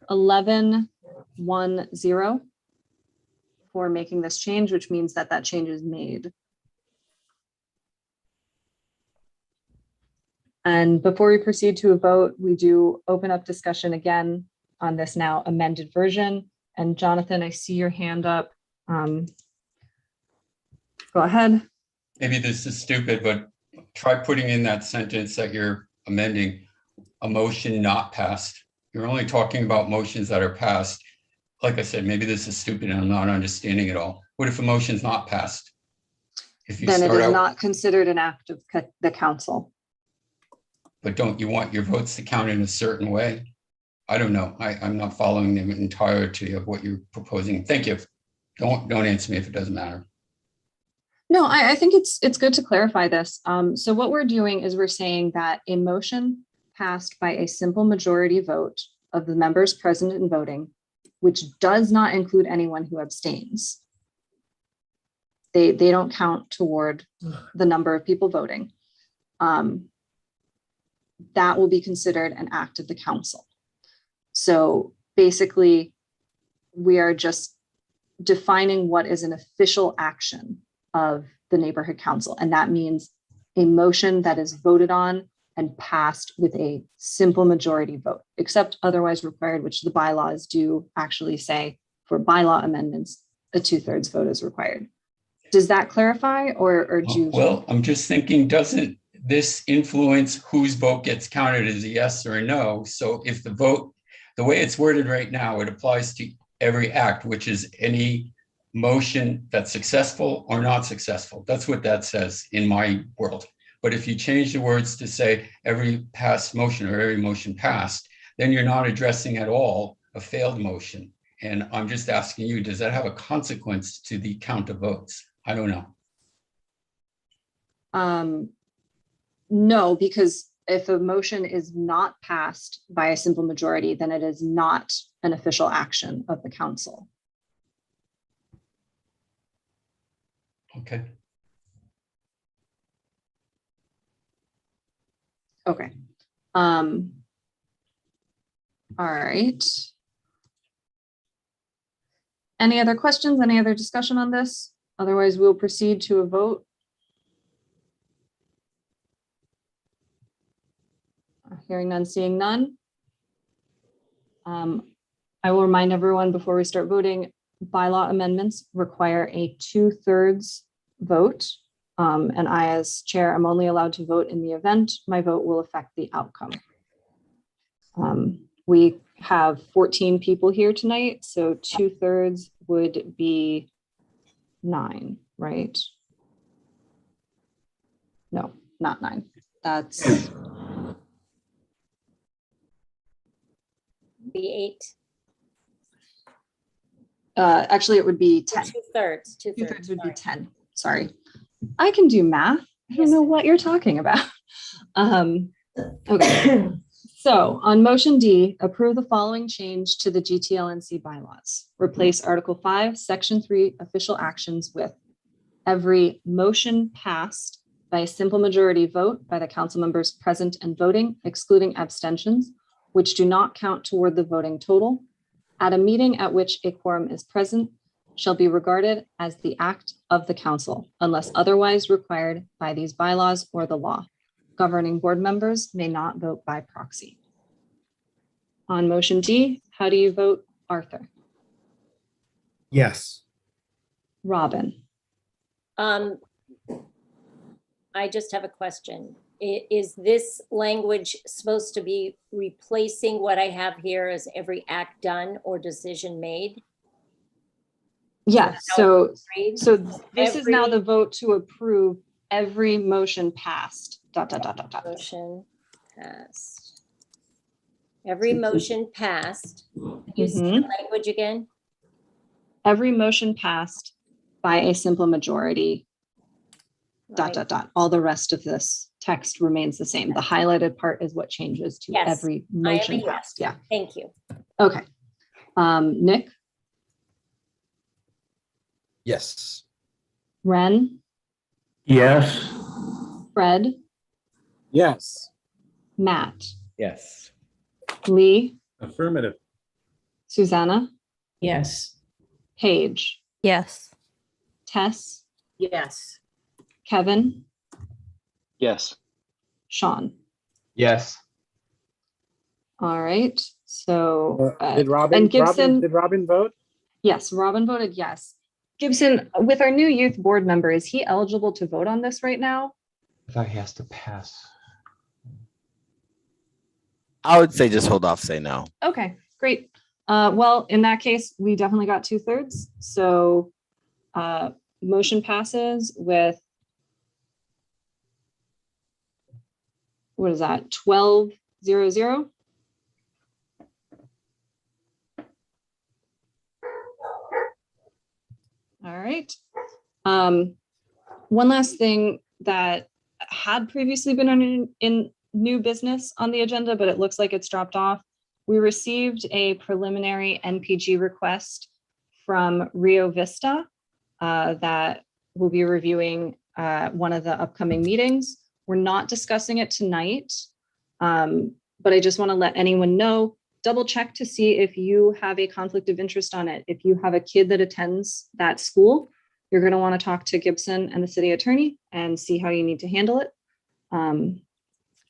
11-1-0 for making this change, which means that that change is made. And before we proceed to a vote, we do open up discussion again on this now amended version. And Jonathan, I see your hand up. Go ahead. Maybe this is stupid, but try putting in that sentence that you're amending, a motion not passed. You're only talking about motions that are passed. Like I said, maybe this is stupid and I'm not understanding it all. What if a motion's not passed? If you Then it start is out, not considered an act of the council. but don't you want your votes to count in a certain way? I don't know. I'm not following the entirety of what you're proposing. Thank you. Don't answer me if it doesn't matter. No, I think it's good to clarify this. So what we're doing is we're saying that a motion passed by a simple majority vote of the members present and voting, which does not include anyone who abstains. They don't count toward the number of people voting. That will be considered an act of the council. So basically, we are just defining what is an official action of the neighborhood council. And that means a motion that is voted on and passed with a simple majority vote, except otherwise required, which the bylaws do actually say for bylaw amendments, a 2/3 vote is required. Does that clarify or do you? Well, I'm just thinking, doesn't this influence whose vote gets counted as a yes or a no? So if the vote, the way it's worded right now, it applies to every act, which is any motion that's successful or not successful. That's what that says in my world. But if you change the words to say every passed motion or every motion passed, then you're not addressing at all a failed motion. And I'm just asking you, does that have a consequence to the count of votes? I don't know. No, because if a motion is not passed by a simple majority, then it is not an official action of the council. Okay. Okay. All right. Any other questions? Any other discussion on this? Otherwise, we'll proceed to a vote. Hearing none, seeing none. I will remind everyone before we start voting, bylaw amendments require a 2/3 vote. And I, as chair, am only allowed to vote in the event my vote will affect the outcome. We have 14 people here tonight, so 2/3 would be 9, right? No, not 9. That's Be 8. Actually, it would be 10. 2/3. 2/3 would be 10. Sorry. I can do math. I don't know what you're talking about. Okay. So on motion D, approve the following change to the GTLNC bylaws. Replace Article 5, Section 3, official actions with every motion passed by a simple majority vote by the council members present and voting, excluding abstentions, which do not count toward the voting total, at a meeting at which a quorum is present, shall be regarded as the act of the council, unless otherwise required by these bylaws or the law. Governing board members may not vote by proxy. On motion D, how do you vote, Arthur? Yes. Robin? I just have a question. Is this language supposed to be replacing what I have here as every act done or decision made? Yes, so this is now Every- the vote to approve every motion passed, ... Motion passed. Every motion passed. Use the language again. Every motion passed by a simple majority, ... All the rest of this text remains the same. The highlighted part is what changes to Yes, every I am motion a yes. passed. Yeah. Thank you. Okay. Nick? Yes. Ren? Yes. Fred? Yes. Matt? Yes. Lee? Affirmative. Susanna? Yes. Paige? Yes. Tess? Yes. Kevin? Yes. Sean? Yes. All right. So Did Robin? and Gibson? Did Robin vote? Yes, Robin voted yes. Gibson, with our new youth board member, is he eligible to vote on this right now? I thought he has to pass. I would say just hold off, say no. Okay, great. Well, in that case, we definitely got 2/3. So motion passes with, what is that, 12-0-0? All right. One last thing that had previously been in new business on the agenda, but it looks like it's dropped off. We received a preliminary NPG request from Rio Vista that we'll be reviewing one of the upcoming meetings. We're not discussing it tonight, but I just want to let anyone know, double check to see if you have a conflict of interest on it. If you have a kid that attends that school, you're going to want to talk to Gibson and the city attorney and see how you need to handle it.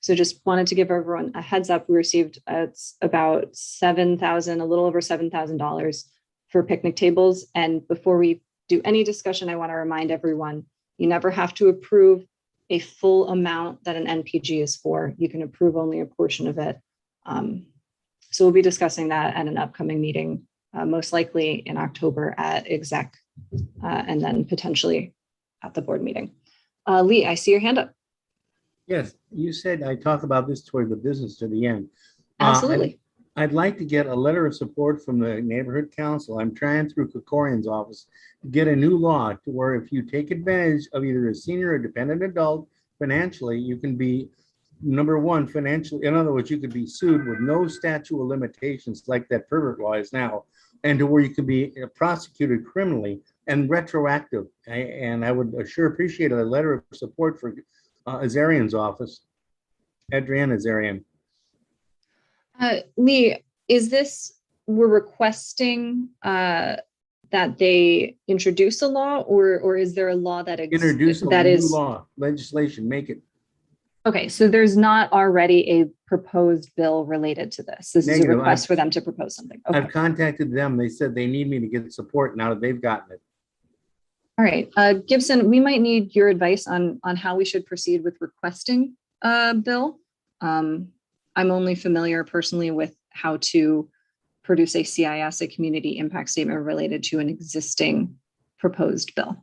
So just wanted to give everyone a heads up. We received it's about $7,000, a little over $7,000 for picnic tables. And before we do any discussion, I want to remind everyone, you never have to approve a full amount that an NPG is for. You can approve only a portion of it. So we'll be discussing that at an upcoming meeting, most likely in October at exec, and then potentially at the board meeting. Lee, I see your hand up. Yes, you said I talk about this toward the business to the end. Absolutely. I'd like to get a letter of support from the neighborhood council. I'm trying through Kokorian's office to get a new law to where if you take advantage of either a senior or dependent adult financially, you can be, number one, financially, in other words, you could be sued with no statute of limitations like that pervert law is now, and to where you could be prosecuted criminally and retroactive. And I would sure appreciate a letter of support for Azarian's office, Adrienne Azarian. Lee, is this, we're requesting that they introduce a law, or is there a law that Introduce a new law, legislation, make it. Okay, so there's not already a proposed bill related to this. This is a request for them to propose something. Okay. I've contacted them. They said they need me to get support now that they've gotten it. All right, Gibson, we might need your advice on how we should proceed with requesting a bill. I'm only familiar personally with how to produce a CIS, a community impact statement related to an existing proposed bill.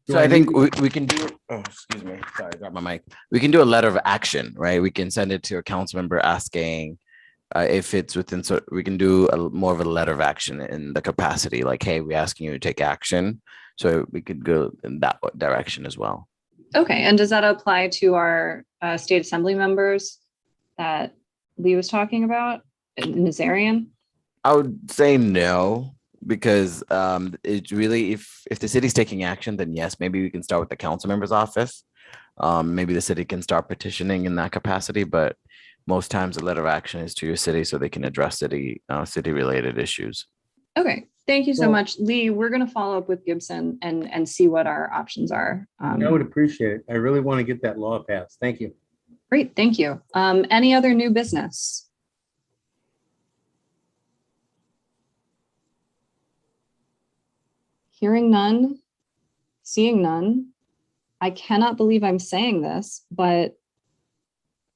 So I think we can do, oh, excuse me, sorry, I got my mic. We can do a letter of action, right? We can send it to a council member asking if it's within, so we can do more of a letter of action in the capacity, like, hey, we're asking you to take action. So we could go in that direction as well. Okay, and does that apply to our state assembly members that Lee was talking about, Nazarian? I would say no, because it's really, if the city's taking action, then yes, maybe we can start with the council member's office. Maybe the city can start petitioning in that capacity, but most times a letter of action is to your city so they can address city related issues. Okay, thank you so much. Lee, we're going to follow up with Gibson and see what our options are. I would appreciate it. I really want to get that law passed. Thank you. Great, thank you. Any other new business? Hearing none, seeing none. I cannot believe I'm saying this, but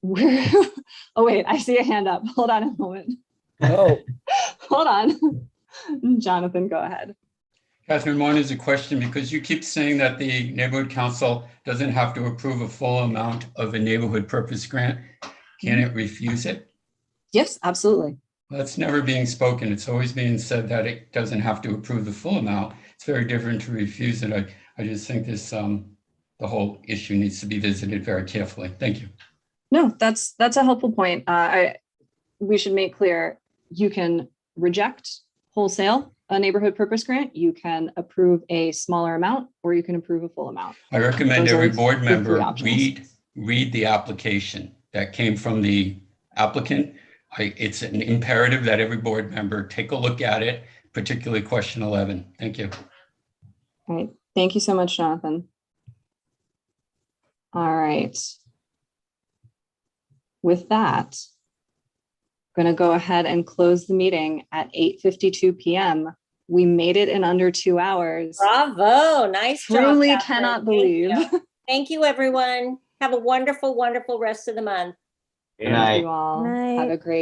we're, oh wait, I see a hand up. Hold on a moment. Oh. Hold on. Jonathan, go ahead. Catherine, one is a question, because you keep saying that the neighborhood council doesn't have to approve a full amount of a neighborhood purpose grant. Can it refuse it? Yes, absolutely. That's never being spoken. It's always being said that it doesn't have to approve the full amount. It's very different to refuse it. I just think this, the whole issue needs to be visited very carefully. Thank you. No, that's a helpful point. We should make clear, you can reject wholesale a neighborhood purpose grant, you can approve a smaller amount, or you can approve a full amount. I recommend Those every are board the member three options. read the application that came from the applicant. It's an imperative that every board member take a look at it, particularly question 11. Thank you. All right. Thank you so much, Jonathan. All right. With that, I'm going to go ahead and close the meeting at 8:52 p.m. We made it in under 2 hours. Bravo. Nice job. Truly Catherine. cannot believe. Thank you. Thank you, everyone. Have a wonderful, wonderful rest of the month. Thank you all. Have a great